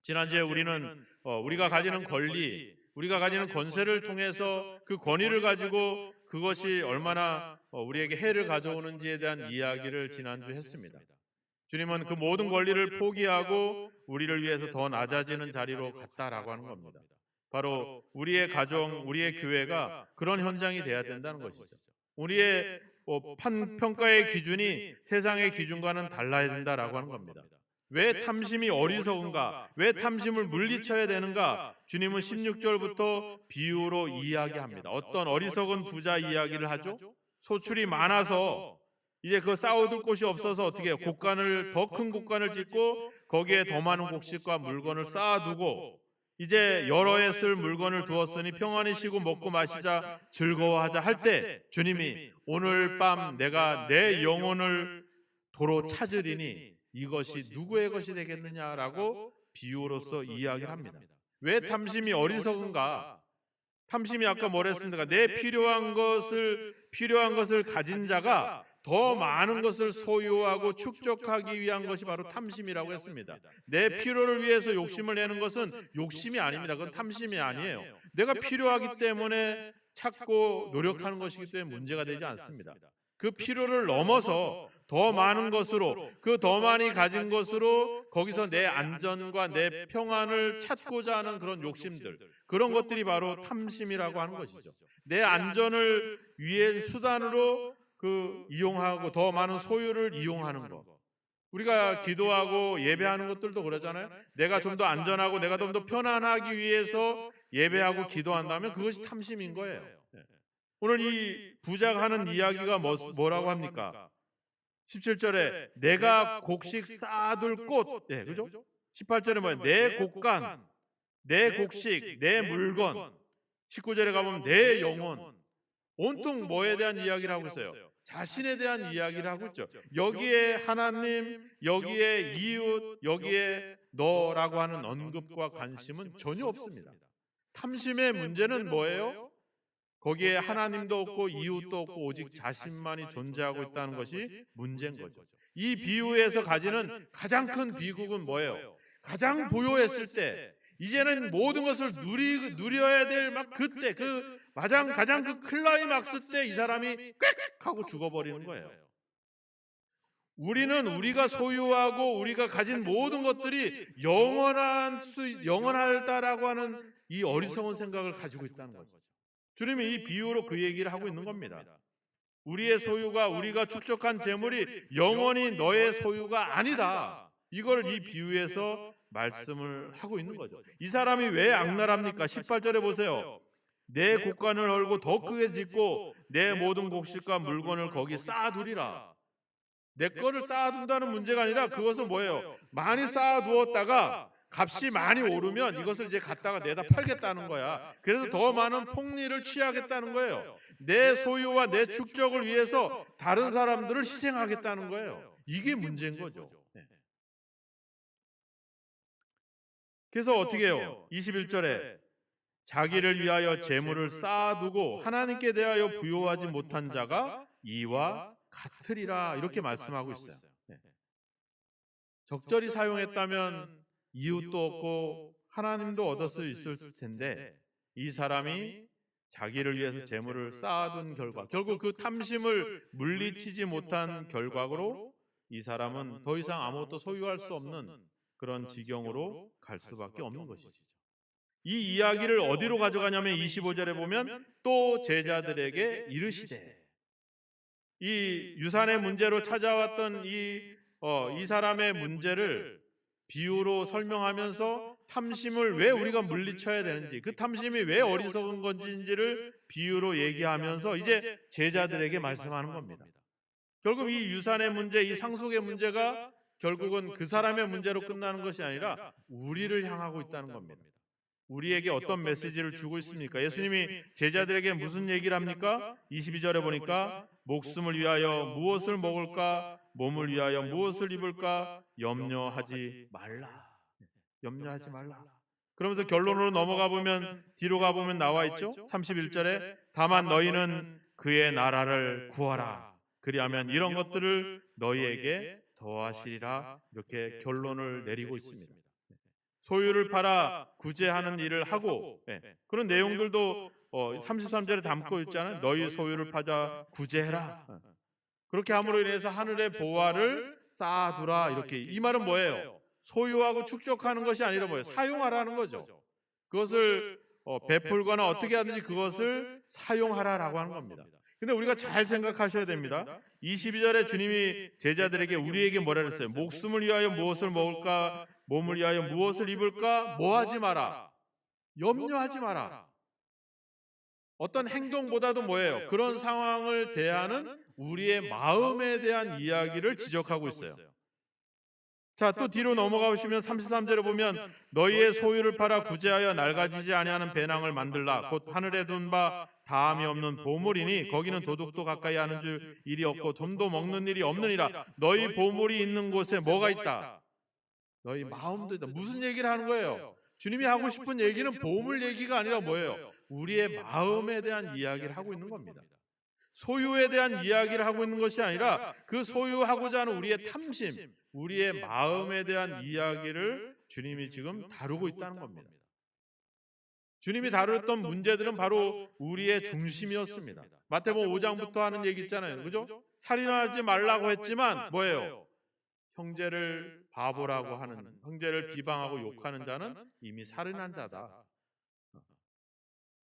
지난주에 우리는 우리가 가지는 권리, 우리가 가지는 권세를 통해서 그 권위를 가지고 그것이 얼마나 우리에게 해를 가져오는지에 대한 이야기를 지난주 했습니다. 주님은 그 모든 권리를 포기하고 우리를 위해서 더 낮아지는 자리로 갔다라고 하는 겁니다. 바로 우리의 가정, 우리의 교회가 그런 현장이 돼야 된다는 것이죠. 우리의 평가의 기준이 세상의 기준과는 달라야 된다라고 하는 겁니다. 왜 탐심이 어리석은가? 왜 탐심을 물리쳐야 되는가? 주님은 16절부터 비유로 이야기합니다. 어떤 어리석은 부자 이야기를 하죠? 소출이 많아서 이제 그 쌓아둘 곳이 없어서 어떻게 해요? 더 큰 곡간을 짓고 거기에 더 많은 곡식과 물건을 쌓아두고 이제 여러 해 쓸 물건을 두었으니 평안히 쉬고 먹고 마시자 즐거워하자 할 때 주님이 오늘 밤 내가 내 영혼을 도로 찾으리니 이것이 누구의 것이 되겠느냐라고 비유로서 이야기를 합니다. 왜 탐심이 어리석은가? 탐심이 아까 뭐랬습니까? 내 필요한 것을 가진 자가 더 많은 것을 소유하고 축적하기 위한 것이 바로 탐심이라고 했습니다. 내 필요를 위해서 욕심을 내는 것은 욕심이 아닙니다. 그건 탐심이 아니에요. 내가 필요하기 때문에 찾고 노력하는 것이기 때문에 문제가 되지 않습니다. 그 필요를 넘어서 더 많은 것으로 그 더 많이 가진 것으로 거기서 내 안전과 내 평안을 찾고자 하는 그런 욕심들, 그런 것들이 바로 탐심이라고 하는 것이죠. 내 안전을 위한 수단으로 이용하고 더 많은 소유를 이용하는 것. 우리가 기도하고 예배하는 것들도 그러잖아요. 내가 좀 더 안전하고 내가 좀 더 편안하기 위해서 예배하고 기도한다면 그것이 탐심인 거예요. 오늘 이 부자가 하는 이야기가 뭐라고 합니까? 17절에 내가 곡식 쌓아둘 곳, 그죠? 18절에 뭐예요? 내 곡간, 내 곡식, 내 물건. 19절에 가보면 내 영혼. 온통 뭐에 대한 이야기를 하고 있어요? 자신에 대한 이야기를 하고 있죠. 여기에 하나님, 여기에 이웃, 여기에 너라고 하는 언급과 관심은 전혀 없습니다. 탐심의 문제는 뭐예요? 거기에 하나님도 없고 이웃도 없고 오직 자신만이 존재하고 있다는 것이 문제인 거죠. 이 비유에서 가지는 가장 큰 비극은 뭐예요? 가장 부요했을 때 이제는 모든 것을 누려야 될 막 그때 가장 그 클라이막스 때 이 사람이 꽥 하고 죽어버리는 거예요. 우리는 우리가 소유하고 우리가 가진 모든 것들이 영원하다라고 하는 이 어리석은 생각을 가지고 있다는 거죠. 주님이 이 비유로 그 얘기를 하고 있는 겁니다. 우리의 소유가 우리가 축적한 재물이 영원히 너의 소유가 아니다. 이걸 이 비유에서 말씀을 하고 있는 거죠. 이 사람이 왜 악랄합니까? 18절에 보세요. 내 곳간을 헐고 더 크게 짓고 내 모든 곡식과 물건을 거기 쌓아두리라. 내 거를 쌓아둔다는 문제가 아니라 그것을 뭐예요? 많이 쌓아두었다가 값이 많이 오르면 이것을 이제 갖다가 내다 팔겠다는 거야. 그래서 더 많은 폭리를 취하겠다는 거예요. 내 소유와 내 축적을 위해서 다른 사람들을 희생하겠다는 거예요. 이게 문제인 거죠. 그래서 어떻게 해요? 21절에 자기를 위하여 재물을 쌓아두고 하나님께 대하여 부요하지 못한 자가 이와 같으리라 이렇게 말씀하고 있어요. 적절히 사용했다면 이웃도 얻고 하나님도 얻을 수 있을 텐데 이 사람이 자기를 위해서 재물을 쌓아둔 결과 결국 그 탐심을 물리치지 못한 결과로 이 사람은 더 이상 아무것도 소유할 수 없는 그런 지경으로 갈 수밖에 없는 것이죠. 이 이야기를 어디로 가져가냐면 25절에 보면 또 제자들에게 이르시되 이 유산의 문제로 찾아왔던 이 사람의 문제를 비유로 설명하면서 탐심을 왜 우리가 물리쳐야 되는지 그 탐심이 왜 어리석은 건지를 비유로 얘기하면서 이제 제자들에게 말씀하는 겁니다. 결국 이 유산의 문제, 이 상속의 문제가 결국은 그 사람의 문제로 끝나는 것이 아니라 우리를 향하고 있다는 겁니다. 우리에게 어떤 메시지를 주고 있습니까? 예수님이 제자들에게 무슨 얘기를 합니까? 22절에 보니까 목숨을 위하여 무엇을 먹을까? 몸을 위하여 무엇을 입을까? 염려하지 말라. 염려하지 말라. 그러면서 결론으로 넘어가 보면 뒤로 가보면 나와 있죠? 31절에 다만 너희는 그의 나라를 구하라. 그리하면 이런 것들을 너희에게 더하시리라. 이렇게 결론을 내리고 있습니다. 소유를 팔아 구제하는 일을 하고 그런 내용들도 33절에 담고 있잖아요. 너희 소유를 팔아 구제해라. 그렇게 함으로 인해서 하늘의 보화를 쌓아두라. 이렇게 이 말은 뭐예요? 소유하고 축적하는 것이 아니라 뭐예요? 사용하라는 거죠. 그것을 베풀거나 어떻게 하든지 그것을 사용하라라고 하는 겁니다. 근데 우리가 잘 생각하셔야 됩니다. 22절에 주님이 제자들에게 우리에게 뭐라 그랬어요? 목숨을 위하여 무엇을 먹을까? 몸을 위하여 무엇을 입을까? 뭐 하지 마라. 염려하지 마라. 어떤 행동보다도 뭐예요? 그런 상황을 대하는 우리의 마음에 대한 이야기를 지적하고 있어요. 자, 또 뒤로 넘어가 보시면 33절에 보면 너희의 소유를 팔아 구제하여 낡아지지 아니하는 배낭을 만들라. 곧 하늘에 둔 바 다함이 없는 보물이니 거기는 도둑도 가까이 하는 줄 일이 없고 돈도 먹는 일이 없느니라. 너희 보물이 있는 곳에 뭐가 있다? 너희 마음도 있다. 무슨 얘기를 하는 거예요? 주님이 하고 싶은 얘기는 보물 얘기가 아니라 뭐예요? 우리의 마음에 대한 이야기를 하고 있는 겁니다. 소유에 대한 이야기를 하고 있는 것이 아니라 그 소유하고자 하는 우리의 탐심, 우리의 마음에 대한 이야기를 주님이 지금 다루고 있다는 겁니다. 주님이 다루었던 문제들은 바로 우리의 중심이었습니다. 마태복음 5장부터 하는 얘기 있잖아요. 그죠? 살인하지 말라고 했지만 뭐예요? 형제를 바보라고 하는, 형제를 비방하고 욕하는 자는 이미 살인한 자다.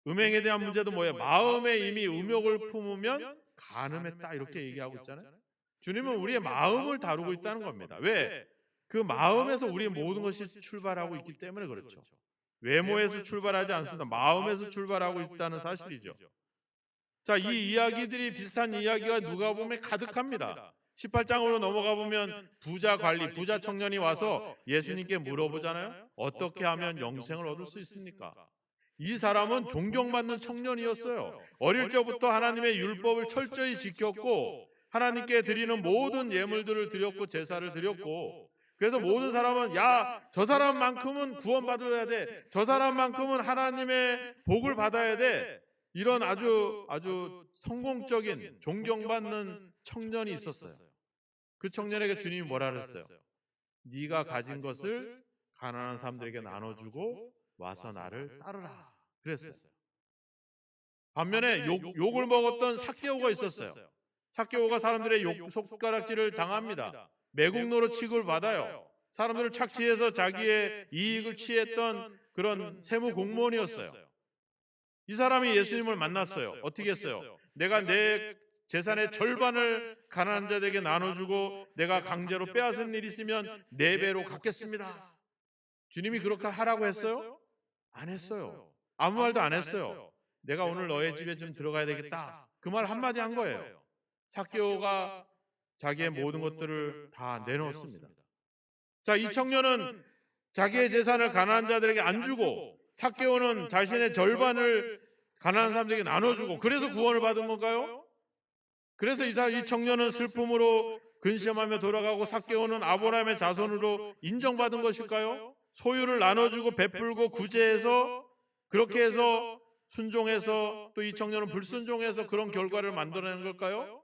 음행에 대한 문제도 뭐예요? 마음에 이미 음욕을 품으면 간음했다 이렇게 얘기하고 있잖아요. 주님은 우리의 마음을 다루고 있다는 겁니다. 왜? 그 마음에서 우리의 모든 것이 출발하고 있기 때문에 그렇죠. 외모에서 출발하지 않습니다. 마음에서 출발하고 있다는 사실이죠. 자, 이 이야기들이 비슷한 이야기가 누가복음에 가득합니다. 18장으로 넘어가 보면 부자 관리, 부자 청년이 와서 예수님께 물어보잖아요. 어떻게 하면 영생을 얻을 수 있습니까? 이 사람은 존경받는 청년이었어요. 어릴 적부터 하나님의 율법을 철저히 지켰고 하나님께 드리는 모든 예물들을 드렸고 제사를 드렸고 그래서 모든 사람은 야, 저 사람만큼은 구원받아야 돼. 저 사람만큼은 하나님의 복을 받아야 돼. 이런 아주 성공적인 존경받는 청년이 있었어요. 그 청년에게 주님이 뭐라 그랬어요? 네가 가진 것을 가난한 사람들에게 나눠주고 와서 나를 따르라 그랬어요. 반면에 욕을 먹었던 삭개오가 있었어요. 삭개오가 사람들의 손가락질을 당합니다. 매국노로 취급을 받아요. 사람들을 착취해서 자기의 이익을 취했던 그런 세무 공무원이었어요. 이 사람이 예수님을 만났어요. 어떻게 했어요? 내가 내 재산의 절반을 가난한 자들에게 나눠주고 내가 강제로 빼앗은 일이 있으면 4배로 갚겠습니다. 주님이 그렇게 하라고 했어요? 안 했어요. 아무 말도 안 했어요. 내가 오늘 너의 집에 좀 들어가야 되겠다. 그 말 한마디 한 거예요. 삭개오가 자기의 모든 것들을 다 내놓습니다. 자, 이 청년은 자기의 재산을 가난한 자들에게 안 주고 삭개오는 자신의 절반을 가난한 사람들에게 나눠주고 그래서 구원을 받은 건가요? 그래서 이 청년은 슬픔으로 근심하며 돌아가고 삭개오는 아브라함의 자손으로 인정받은 것일까요? 소유를 나눠주고 베풀고 구제해서 그렇게 해서 순종해서 또 이 청년은 불순종해서 그런 결과를 만들어내는 걸까요?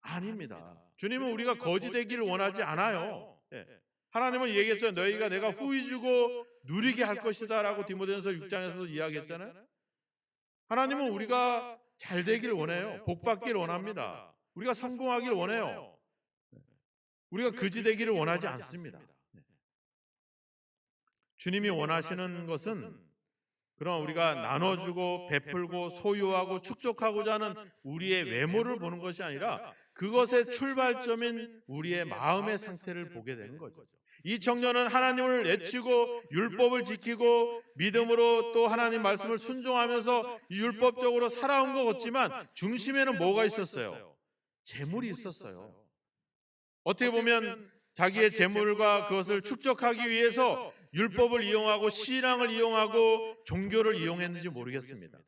아닙니다. 주님은 우리가 거지 되기를 원하지 않아요. 하나님은 얘기했죠. 너희가 내가 후히 주고 누리게 할 것이다 라고 디모데전서 6장에서도 이야기했잖아요. 하나님은 우리가 잘 되기를 원해요. 복 받기를 원합니다. 우리가 성공하기를 원해요. 우리가 거지 되기를 원하지 않습니다. 주님이 원하시는 것은 그럼 우리가 나눠주고 베풀고 소유하고 축적하고자 하는 우리의 외모를 보는 것이 아니라 그것의 출발점인 우리의 마음의 상태를 보게 되는 거죠. 이 청년은 하나님을 외치고 율법을 지키고 믿음으로 또 하나님 말씀을 순종하면서 율법적으로 살아온 것 같지만 중심에는 뭐가 있었어요? 재물이 있었어요. 어떻게 보면 자기의 재물과 그것을 축적하기 위해서 율법을 이용하고 신앙을 이용하고 종교를 이용했는지 모르겠습니다.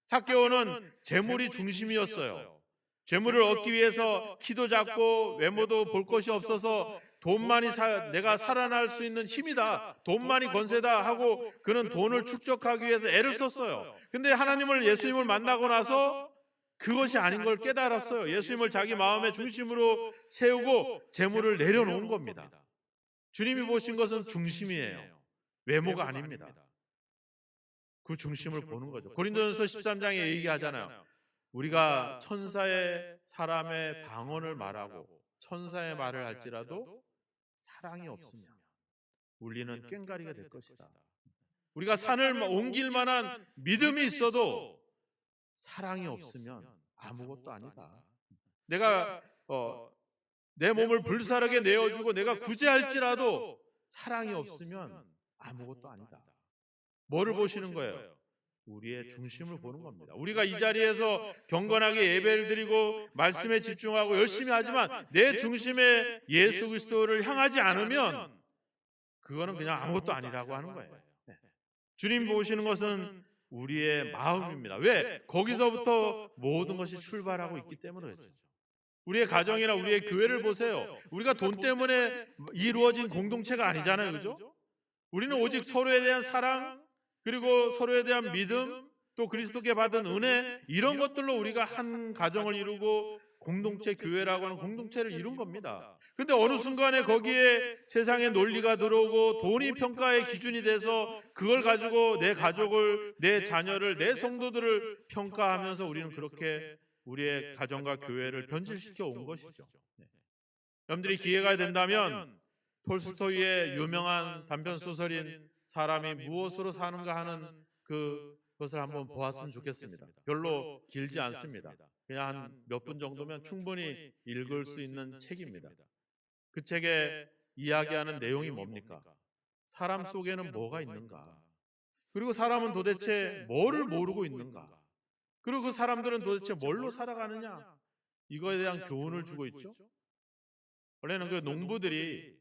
삭개오는 재물이 중심이었어요. 재물을 얻기 위해서 키도 작고 외모도 볼 것이 없어서 돈만이 내가 살아날 수 있는 힘이다. 돈만이 권세다 하고 그는 돈을 축적하기 위해서 애를 썼어요. 근데 하나님을 예수님을 만나고 나서 그것이 아닌 걸 깨달았어요. 예수님을 자기 마음의 중심으로 세우고 재물을 내려놓은 겁니다. 주님이 보신 것은 중심이에요. 외모가 아닙니다. 그 중심을 보는 거죠. 고린도전서 13장에 얘기하잖아요. 우리가 천사의 사람의 방언을 말하고 천사의 말을 할지라도 사랑이 없으면 우리는 꽹가리가 될 것이다. 우리가 산을 옮길 만한 믿음이 있어도 사랑이 없으면 아무것도 아니다. 내가 내 몸을 불사르게 내어주고 내가 구제할지라도 사랑이 없으면 아무것도 아니다. 뭐를 보시는 거예요? 우리의 중심을 보는 겁니다. 우리가 이 자리에서 경건하게 예배를 드리고 말씀에 집중하고 열심히 하지만 내 중심에 예수 그리스도를 향하지 않으면 그거는 그냥 아무것도 아니라고 하는 거예요. 주님 보시는 것은 우리의 마음입니다. 왜? 거기서부터 모든 것이 출발하고 있기 때문에 그렇죠. 우리의 가정이나 우리의 교회를 보세요. 우리가 돈 때문에 이루어진 공동체가 아니잖아요. 그죠? 우리는 오직 서로에 대한 사랑, 그리고 서로에 대한 믿음, 또 그리스도께 받은 은혜, 이런 것들로 우리가 한 가정을 이루고 공동체, 교회라고 하는 공동체를 이룬 겁니다. 근데 어느 순간에 거기에 세상의 논리가 들어오고 돈이 평가의 기준이 돼서 그걸 가지고 내 가족을, 내 자녀를, 내 성도들을 평가하면서 우리는 그렇게 우리의 가정과 교회를 변질시켜 온 것이죠. 여러분들이 기회가 된다면 톨스토이의 유명한 단편 소설인 사람이 무엇으로 사는가 하는 그것을 한번 보았으면 좋겠습니다. 별로 길지 않습니다. 그냥 한 몇 분 정도면 충분히 읽을 수 있는 책입니다. 그 책에 이야기하는 내용이 뭡니까? 사람 속에는 뭐가 있는가? 그리고 사람은 도대체 뭐를 모르고 있는가? 그리고 그 사람들은 도대체 뭘로 살아가느냐? 이거에 대한 교훈을 주고 있죠. 원래는 그 농부들이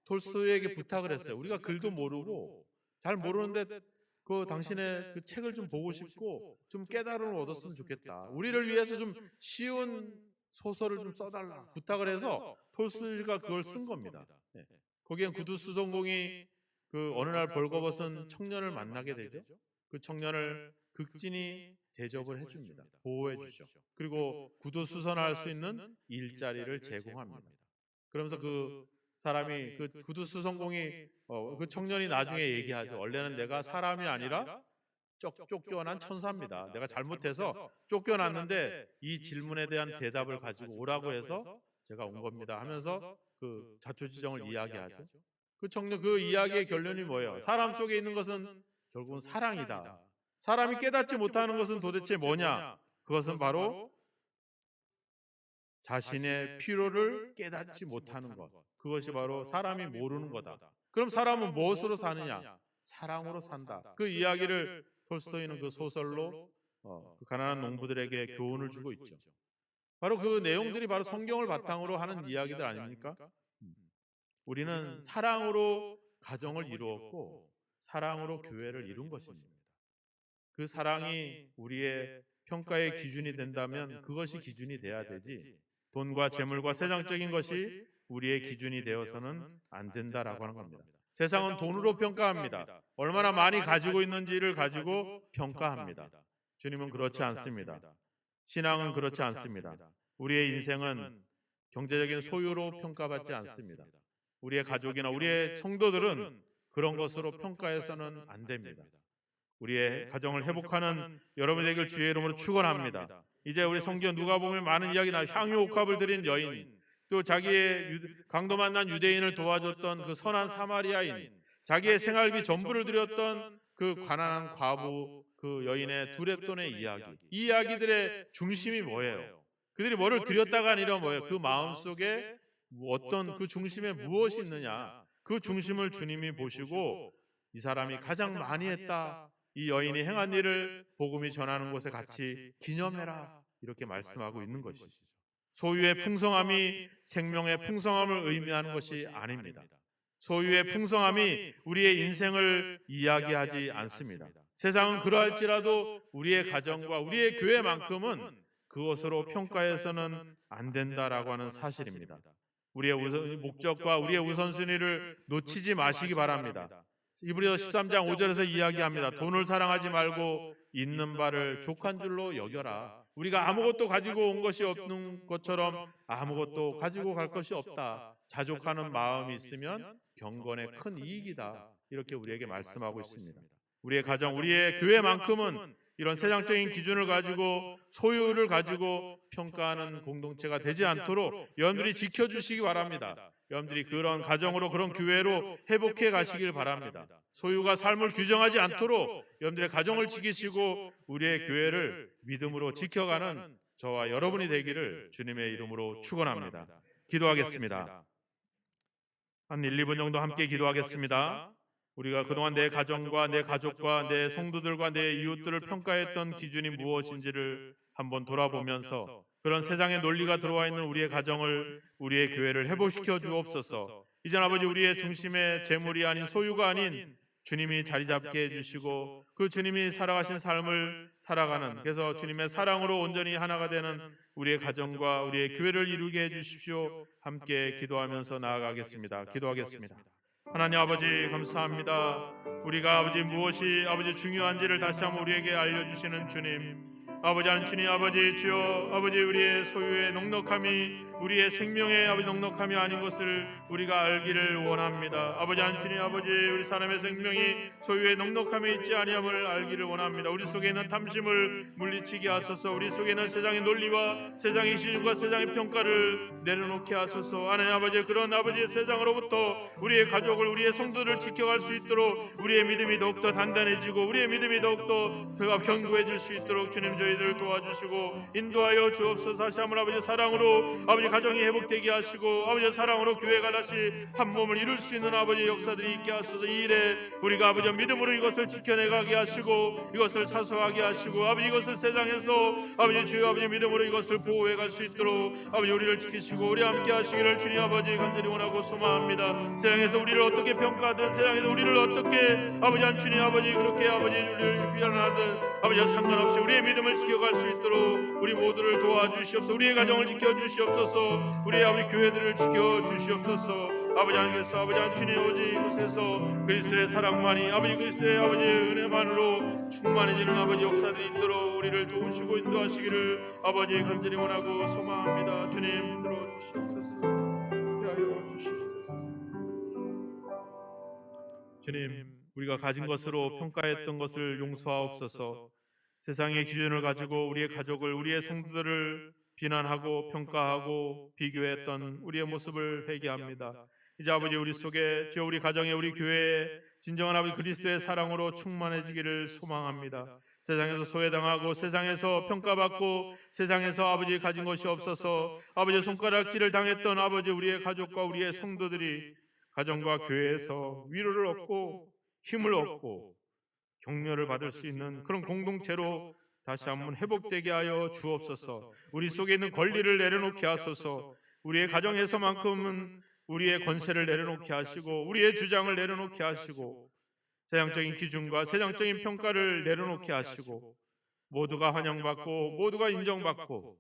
톨스토이에게 부탁을 했어요. 우리가 글도 모르고 잘 모르는데 그 당신의 그 책을 좀 보고 싶고 좀 깨달음을 얻었으면 좋겠다. 우리를 위해서 좀 쉬운 소설을 좀 써달라 부탁을 해서 톨스토이가 그걸 쓴 겁니다. 거기엔 구두수성공이 그 어느 날 벌거벗은 청년을 만나게 되죠. 그 청년을 극진히 대접을 해줍니다. 보호해주죠. 그리고 구두수선할 수 있는 일자리를 제공합니다. 그러면서 그 사람이 그 구두수선공이 그 청년이 나중에 얘기하죠. 원래는 내가 사람이 아니라 쫓겨난 천사입니다. 내가 잘못해서 쫓겨났는데 이 질문에 대한 대답을 가지고 오라고 해서 제가 온 겁니다 하면서 그 자초지종을 이야기하죠. 그 청년, 그 이야기의 결론이 뭐예요? 사람 속에 있는 것은 결국은 사랑이다. 사람이 깨닫지 못하는 것은 도대체 뭐냐? 그것은 바로 자신의 필요를 깨닫지 못하는 것. 그것이 바로 사람이 모르는 거다. 그럼 사람은 무엇으로 사느냐? 사랑으로 산다. 그 이야기를 톨스토이는 그 소설로 그 가난한 농부들에게 교훈을 주고 있죠. 바로 그 내용들이 바로 성경을 바탕으로 하는 이야기들 아닙니까? 우리는 사랑으로 가정을 이루었고 사랑으로 교회를 이룬 것입니다. 그 사랑이 우리의 평가의 기준이 된다면 그것이 기준이 돼야 되지, 돈과 재물과 세상적인 것이 우리의 기준이 되어서는 안 된다라고 하는 겁니다. 세상은 돈으로 평가합니다. 얼마나 많이 가지고 있는지를 가지고 평가합니다. 주님은 그렇지 않습니다. 신앙은 그렇지 않습니다. 우리의 인생은 경제적인 소유로 평가받지 않습니다. 우리의 가족이나 우리의 성도들은 그런 것으로 평가해서는 안 됩니다. 우리의 가정을 회복하는 여러분이 되길 주의 이름으로 축원합니다. 이제 우리 성경 누가 보면 많은 이야기 나 향유 옥합을 드린 여인, 또 자기의 강도 만난 유대인을 도와줬던 그 선한 사마리아인, 자기의 생활비 전부를 드렸던 그 가난한 과부, 그 여인의 두렙돈의 이야기, 이 이야기들의 중심이 뭐예요? 그들이 뭐를 드렸다가 아니라 뭐예요? 그 마음속에 어떤 그 중심에 무엇이 있느냐? 그 중심을 주님이 보시고 이 사람이 가장 많이 했다, 이 여인이 행한 일을 복음이 전하는 곳에 같이 기념해라, 이렇게 말씀하고 있는 것이죠. 소유의 풍성함이 생명의 풍성함을 의미하는 것이 아닙니다. 소유의 풍성함이 우리의 인생을 이야기하지 않습니다. 세상은 그러할지라도 우리의 가정과 우리의 교회만큼은 그것으로 평가해서는 안 된다라고 하는 사실입니다. 우리의 목적과 우리의 우선순위를 놓치지 마시기 바랍니다. 이브리서 13장 5절에서 이야기합니다. 돈을 사랑하지 말고 있는 바를 족한 줄로 여겨라. 우리가 아무것도 가지고 온 것이 없는 것처럼 아무것도 가지고 갈 것이 없다. 자족하는 마음이 있으면 경건의 큰 이익이다. 이렇게 우리에게 말씀하고 있습니다. 우리의 가정, 우리의 교회만큼은 이런 세상적인 기준을 가지고 소유를 가지고 평가하는 공동체가 되지 않도록 여러분들이 지켜주시기 바랍니다. 여러분들이 그런 가정으로, 그런 교회로 회복해 가시길 바랍니다. 소유가 삶을 규정하지 않도록 여러분들의 가정을 지키시고 우리의 교회를 믿음으로 지켜가는 저와 여러분이 되기를 주님의 이름으로 축원합니다. 기도하겠습니다. 한 1, 2분 정도 함께 기도하겠습니다. 우리가 그동안 내 가정과 내 가족과 내 성도들과 내 이웃들을 평가했던 기준이 무엇인지를 한번 돌아보면서 그런 세상의 논리가 들어와 있는 우리의 가정을, 우리의 교회를 회복시켜 주옵소서. 이젠 아버지, 우리의 중심의 재물이 아닌, 소유가 아닌 주님이 자리 잡게 해주시고 그 주님이 살아가신 삶을 살아가는, 그래서 주님의 사랑으로 온전히 하나가 되는 우리의 가정과 우리의 교회를 이루게 해주십시오. 함께 기도하면서 나아가겠습니다. 기도하겠습니다. 하나님 아버지, 감사합니다. 우리가 아버지 무엇이 아버지 중요한지를 다시 한번 우리에게 알려주시는 주님, 아버지 하는 주님, 아버지 주여, 아버지 우리의 소유의 넉넉함이 우리의 생명의 아버지 넉넉함이 아닌 것을 우리가 알기를 원합니다. 아버지 하는 주님, 아버지 우리 사람의 생명이 소유의 넉넉함에 있지 아니함을 알기를 원합니다. 우리 속에 있는 탐심을 물리치게 하소서. 우리 속에 있는 세상의 논리와 세상의 시준과 세상의 평가를 내려놓게 하소서. 하나님 아버지, 그런 아버지의 세상으로부터 우리의 가족을, 우리의 성도를 지켜갈 수 있도록 우리의 믿음이 더욱더 단단해지고 우리의 믿음이 더욱더 견고해질 수 있도록 주님 저희들 도와주시고 인도하여 주옵소서. 다시 한번 아버지 사랑으로 아버지 가정이 회복되게 하시고 아버지 사랑으로 교회가 다시 한 몸을 이룰 수 있는 아버지 역사들이 있게 하소서. 이 일에 우리가 아버지 믿음으로 이것을 지켜내가게 하시고 이것을 사수하게 하시고 아버지 이것을 세상에서 아버지 주여 아버지 믿음으로 이것을 보호해 갈 수 있도록 아버지 우리를 지키시고 우리 함께 하시기를 주님 아버지 간절히 원하고 소망합니다. 세상에서 우리를 어떻게 평가하든, 세상에서 우리를 어떻게 아버지 한 주님 아버지 그렇게 아버지 우리를 비난하든 아버지 상관없이 우리의 믿음을 지켜갈 수 있도록 우리 모두를 도와주시옵소서. 우리의 가정을 지켜주시옵소서. 우리 아버지 교회들을 지켜주시옵소서. 아버지 하나님께서 아버지 한 주님 오직 이곳에서 그리스도의 사랑만이 아버지 그리스도의 아버지 은혜만으로 충만해지는 아버지 역사들이 있도록 우리를 도우시고 인도하시기를 아버지 간절히 원하고 소망합니다. 주님 들어주시옵소서. 대하여 주시옵소서. 주님 우리가 가진 것으로 평가했던 것을 용서하옵소서. 세상의 기준을 가지고 우리의 가족을, 우리의 성도들을 비난하고 평가하고 비교했던 우리의 모습을 회개합니다. 이제 아버지 우리 속에, 저 우리 가정에, 우리 교회에 진정한 아버지 그리스도의 사랑으로 충만해지기를 소망합니다. 세상에서 소외당하고 세상에서 평가받고 세상에서 아버지 가진 것이 없어서 아버지 손가락질을 당했던 아버지 우리의 가족과 우리의 성도들이 가정과 교회에서 위로를 얻고 힘을 얻고 격려를 받을 수 있는 그런 공동체로 다시 한번 회복되게 하여 주옵소서. 우리 속에 있는 권리를 내려놓게 하소서. 우리의 가정에서만큼은 우리의 권세를 내려놓게 하시고 우리의 주장을 내려놓게 하시고 세상적인 기준과 세상적인 평가를 내려놓게 하시고 모두가 환영받고 모두가 인정받고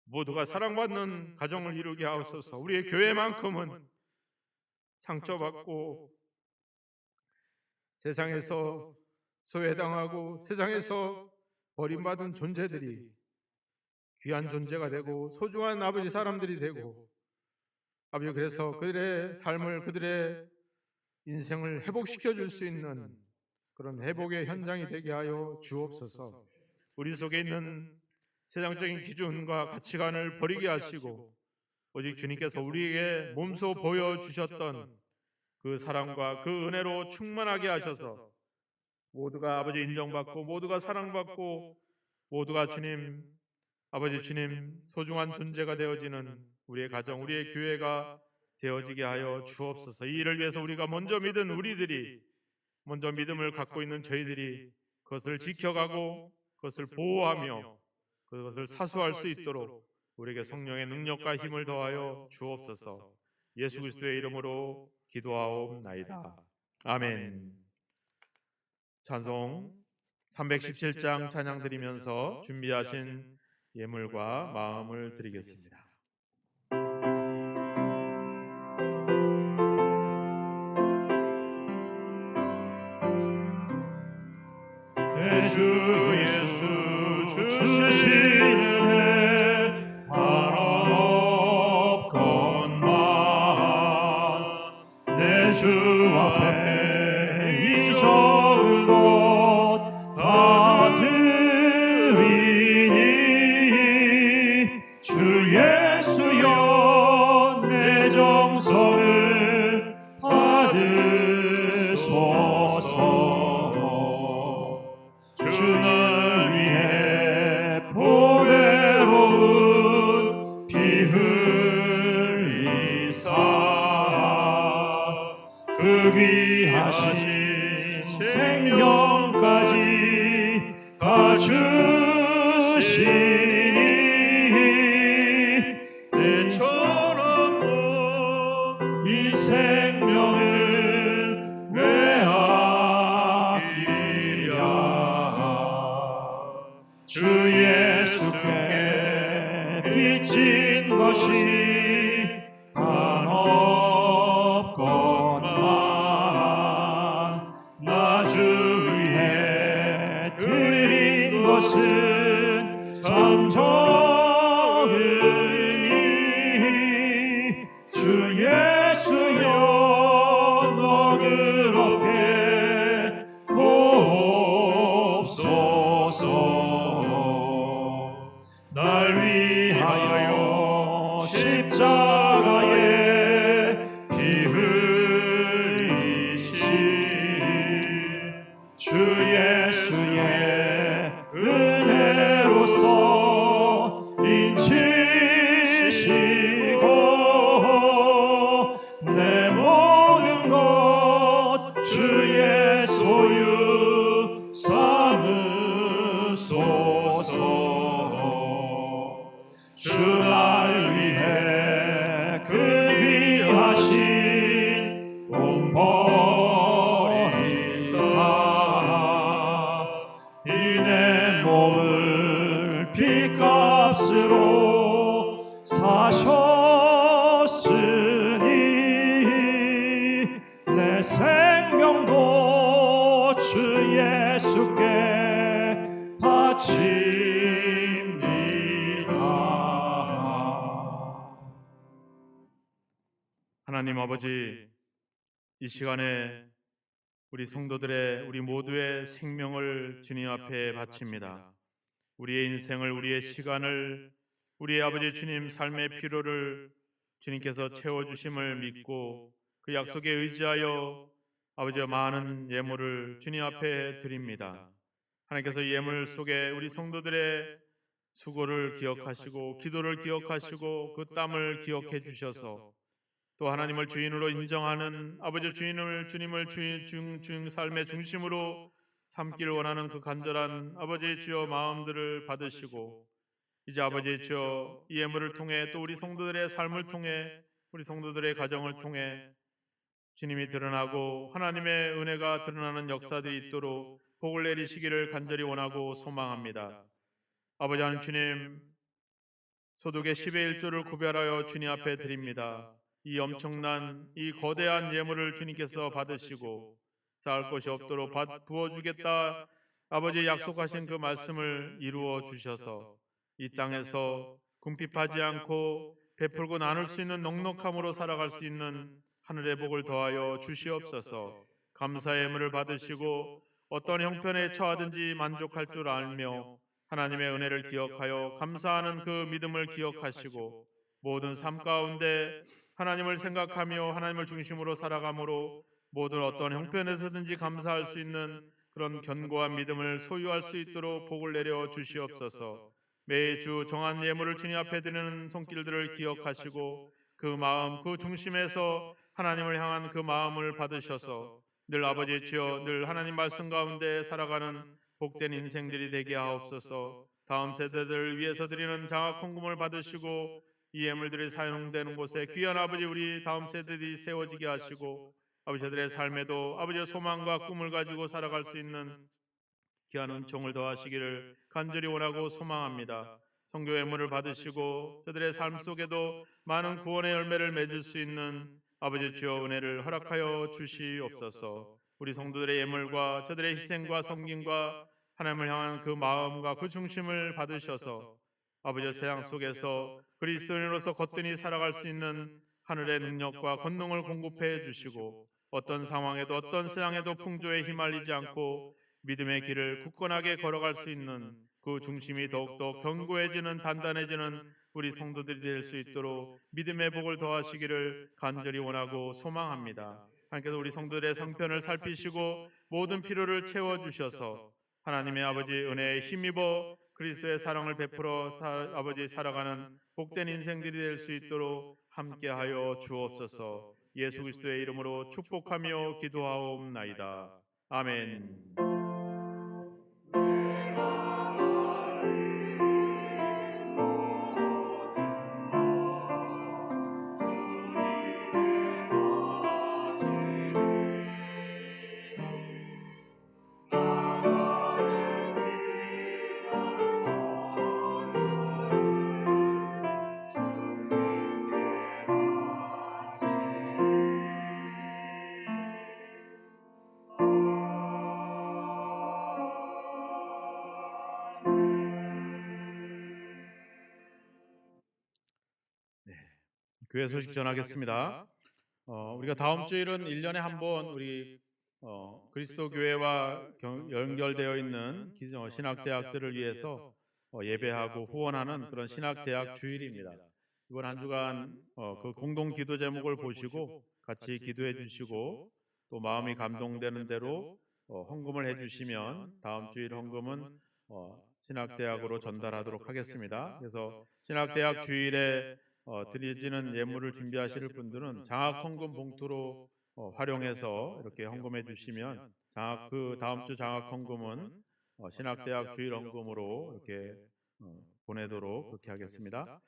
모두가 사랑받는 가정을 이루게 하옵소서. 우리의 교회만큼은 상처받고 세상에서 소외당하고 세상에서 버림받은 존재들이 귀한 존재가 되고 소중한 아버지 사람들이 되고 아버지 그래서 그들의 삶을 그들의 인생을 회복시켜 줄 수 있는 그런 회복의 현장이 되게 하여 주옵소서. 우리 속에 있는 세상적인 기준과 가치관을 버리게 하시고 오직 주님께서 우리에게 몸소 보여주셨던 그 사랑과 그 은혜로 충만하게 하셔서 모두가 아버지 인정받고 모두가 사랑받고 모두가 주님 아버지 주님 소중한 존재가 되어지는 우리의 가정 우리의 교회가 되어지게 하여 주옵소서. 이 일을 위해서 우리가 먼저 믿은 우리들이 먼저 믿음을 갖고 있는 저희들이 그것을 지켜가고 그것을 보호하며 그것을 사수할 수 있도록 우리에게 성령의 능력과 힘을 더하여 주옵소서. 예수 그리스도의 이름으로 기도하옵나이다. 아멘. 찬송 317장 찬양 드리면서 준비하신 예물과 마음을 드리겠습니다. 내 주 예수 주시는 해 한없건만 내 주 앞에 이 적은 것 다 드리니 주 예수여 내 정성을 받으소서. 주를 위해 보배로운 피 흘리사 그 귀하신 생명까지 다 주시니 내처럼 이 생명을 왜 아끼랴. 주 예수께 빚진 것이 한없건만 나 주 위해 드린 것은 참 적으니 주 예수여 너그럽게 보옵소서. 날 위하여 십자가에 피 흘리신 주 예수의 은혜로서 인치시고 내 모든 것 주의 소유 삼으소서. 주 날 위해 그 귀하신 몸 버리사 이 내 몸을 피값으로 사셨으니 내 생명도 주 예수께 바칩니다. 하나님 아버지, 이 시간에 우리 성도들의 우리 모두의 생명을 주님 앞에 바칩니다. 우리의 인생을, 우리의 시간을, 우리의 아버지 주님 삶의 필요를 주님께서 채워주심을 믿고 그 약속에 의지하여 아버지와 많은 예물을 주님 앞에 드립니다. 하나님께서 이 예물 속에 우리 성도들의 수고를 기억하시고 기도를 기억하시고 그 땀을 기억해 주셔서 또 하나님을 주인으로 인정하는 아버지 주님을 주인 삶의 중심으로 삼기를 원하는 그 간절한 아버지 주여 마음들을 받으시고 이제 아버지 주여 이 예물을 통해 또 우리 성도들의 삶을 통해 우리 성도들의 가정을 통해 주님이 드러나고 하나님의 은혜가 드러나는 역사들이 있도록 복을 내리시기를 간절히 원하고 소망합니다. 아버지 하나님 주님, 소득의 10의 1조를 구별하여 주님 앞에 드립니다. 이 엄청난 이 거대한 예물을 주님께서 받으시고 쌓을 것이 없도록 부어주겠다 아버지 약속하신 그 말씀을 이루어 주셔서 이 땅에서 궁핍하지 않고 베풀고 나눌 수 있는 넉넉함으로 살아갈 수 있는 하늘의 복을 더하여 주시옵소서. 감사의 예물을 받으시고 어떤 형편에 처하든지 만족할 줄 알며 하나님의 은혜를 기억하여 감사하는 그 믿음을 기억하시고 모든 삶 가운데 하나님을 생각하며 하나님을 중심으로 살아감으로 모든 어떤 형편에서든지 감사할 수 있는 그런 견고한 믿음을 소유할 수 있도록 복을 내려 주시옵소서. 매주 정한 예물을 주님 앞에 드리는 손길들을 기억하시고 그 마음, 그 중심에서 하나님을 향한 그 마음을 받으셔서 늘 아버지 주여 늘 하나님 말씀 가운데 살아가는 복된 인생들이 되게 하옵소서. 다음 세대들을 위해서 드리는 장학 헌금을 받으시고 이 예물들이 사용되는 곳에 귀한 아버지 우리 다음 세대들이 세워지게 하시고 아버지들의 삶에도 아버지의 소망과 꿈을 가지고 살아갈 수 있는 귀한 은총을 더하시기를 간절히 원하고 소망합니다. 성교 예물을 받으시고 저들의 삶 속에도 많은 구원의 열매를 맺을 수 있는 아버지 주여 은혜를 허락하여 주시옵소서. 우리 성도들의 예물과 저들의 희생과 섬김과 하나님을 향한 그 마음과 그 중심을 받으셔서 아버지 세상 속에서 그리스도인으로서 거뜬히 살아갈 수 있는 하늘의 능력과 권능을 공급해 주시고 어떤 상황에도 어떤 세상에도 풍조에 휘말리지 않고 믿음의 길을 굳건하게 걸어갈 수 있는 그 중심이 더욱더 견고해지는 단단해지는 우리 성도들이 될 수 있도록 믿음의 복을 더하시기를 간절히 원하고 소망합니다. 하나님께서 우리 성도들의 성편을 살피시고 모든 필요를 채워주셔서 하나님의 아버지 은혜에 힘입어 그리스도의 사랑을 베풀어 아버지 살아가는 복된 인생들이 될 수 있도록 함께하여 주옵소서. 예수 그리스도의 이름으로 축복하며 기도하옵나이다. 아멘. 교회 소식 전하겠습니다. 우리가 다음 주일은 1년에 한 번 우리 그리스도 교회와 연결되어 있는 신학대학들을 위해서 예배하고 후원하는 그런 신학대학 주일입니다. 이번 한 주간 그 공동 기도 제목을 보시고 같이 기도해 주시고 또 마음이 감동되는 대로 헌금을 해 주시면 다음 주일 헌금은 신학대학으로 전달하도록 하겠습니다. 그래서 신학대학 주일에 드리지는 예물을 준비하실 분들은 장학 헌금 봉투로 활용해서 이렇게 헌금해 주시면 그 다음 주 장학 헌금은 신학대학 주일 헌금으로 이렇게 보내도록 그렇게 하겠습니다.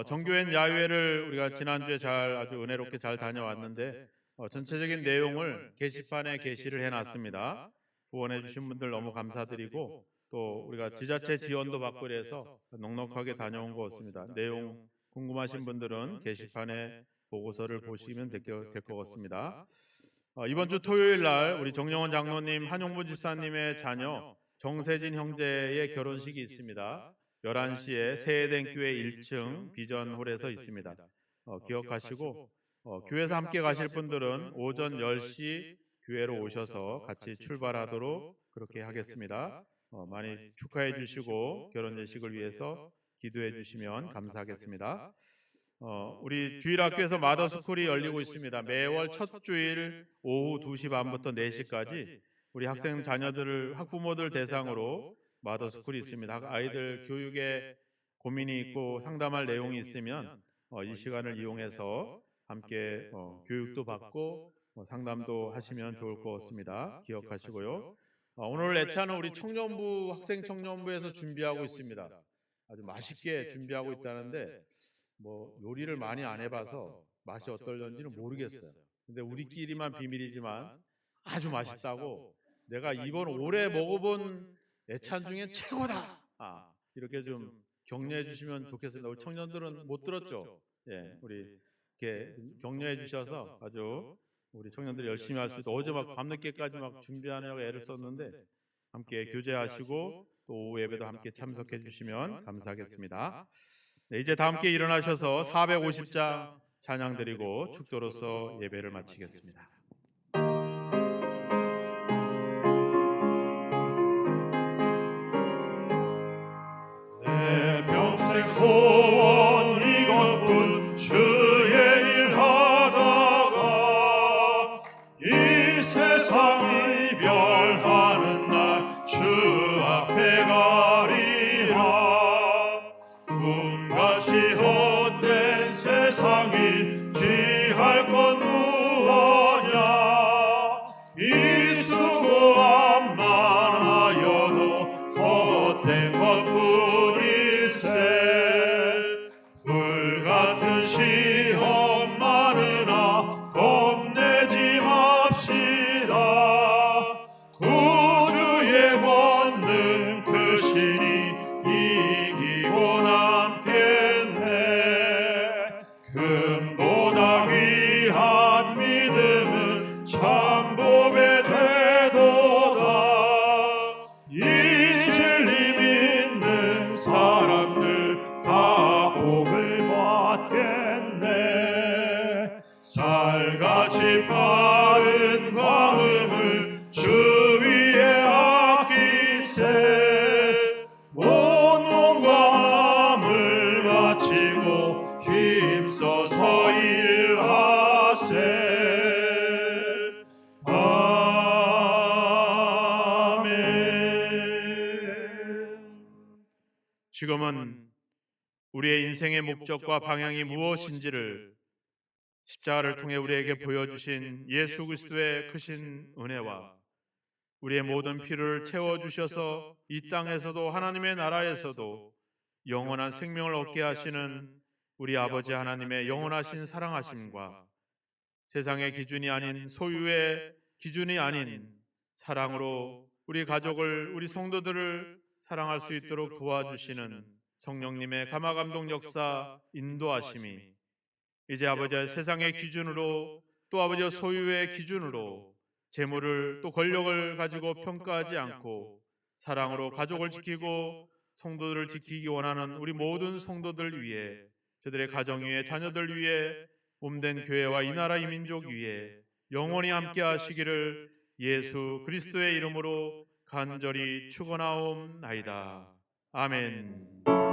정교회 야유회를 우리가 지난주에 아주 은혜롭게 잘 다녀왔는데 전체적인 내용을 게시판에 게시를 해놨습니다. 후원해 주신 분들 너무 감사드리고 또 우리가 지자체 지원도 받고 그래서 넉넉하게 다녀온 것 같습니다. 내용 궁금하신 분들은 게시판에 보고서를 보시면 될 것 같습니다. 이번 주 토요일 날 우리 정영원 장로님, 한용부 집사님의 자녀 정세진 형제의 결혼식이 있습니다. 11시에 세해den교회 1층 비전홀에서 있습니다. 기억하시고 교회에서 함께 가실 분들은 오전 10시 교회로 오셔서 같이 출발하도록 그렇게 하겠습니다. 많이 축하해 주시고 결혼 예식을 위해서 기도해 주시면 감사하겠습니다. 우리 주일학교에서 마더스쿨이 열리고 있습니다. 매월 첫 주일 오후 2시 반부터 4시까지 우리 학생 자녀들을 학부모들 대상으로 마더스쿨이 있습니다. 아이들 교육에 고민이 있고 상담할 내용이 있으면 이 시간을 이용해서 함께 교육도 받고 상담도 하시면 좋을 것 같습니다. 기억하시고요. 오늘 애차는 우리 청년부 학생 청년부에서 준비하고 있습니다. 아주 맛있게 준비하고 있다는데 요리를 많이 안 해봐서 맛이 어떨런지는 모르겠어요. 근데 우리끼리만 비밀이지만 아주 맛있다고 내가 이번 올해 먹어본 애찬 중에 최고다. 이렇게 좀 격려해 주시면 좋겠습니다. 우리 청년들은 못 들었죠? 예, 우리 이렇게 격려해 주셔서 아주 우리 청년들이 열심히 할 수 있도록 어제 막 밤늦게까지 막 준비하느라고 애를 썼는데 함께 교제하시고 또 오후 예배도 함께 참석해 주시면 감사하겠습니다. 네, 이제 다 함께 일어나셔서 450장 찬양 드리고 축도로서 예배를 마치겠습니다. 내 평생 소원 이것뿐 주의 일 하다가 이 세상 이별하는 날 주 앞에 가리라. 꿈같이 헛된 세상이 취할 건 무엇냐. 이 수고함만 하여도 헛된 것뿐일세. 불같은 시험 많으나 겁내지 맙시다. 구주의 권능 크시니 이기고 남겠네. 금보다 귀한 믿음은 참복에 되도다. 이 진리 믿는 사람들 다 복을 받겠네. 살같이 빠른 광음을 주 위에 아끼세. 온 몸과 마음을 바치고 힘써서 일하세. 아멘. 지금은 우리의 인생의 목적과 방향이 무엇인지를 십자가를 통해 우리에게 보여주신 예수 그리스도의 크신 은혜와 우리의 모든 필요를 채워주셔서 이 땅에서도 하나님의 나라에서도 영원한 생명을 얻게 하시는 우리 아버지 하나님의 영원하신 사랑하심과 세상의 기준이 아닌 소유의 기준이 아닌 사랑으로 우리 가족을 우리 성도들을 사랑할 수 있도록 도와주시는 성령님의 감화감동 역사 인도하심이 이제 아버지의 세상의 기준으로 또 아버지의 소유의 기준으로 재물을 또 권력을 가지고 평가하지 않고 사랑으로 가족을 지키고 성도들을 지키기 원하는 우리 모든 성도들 위해 저들의 가정 위에 자녀들 위해 몸된 교회와 이 나라 이 민족 위에 영원히 함께 하시기를 예수 그리스도의 이름으로 간절히 축원하옵나이다. 아멘.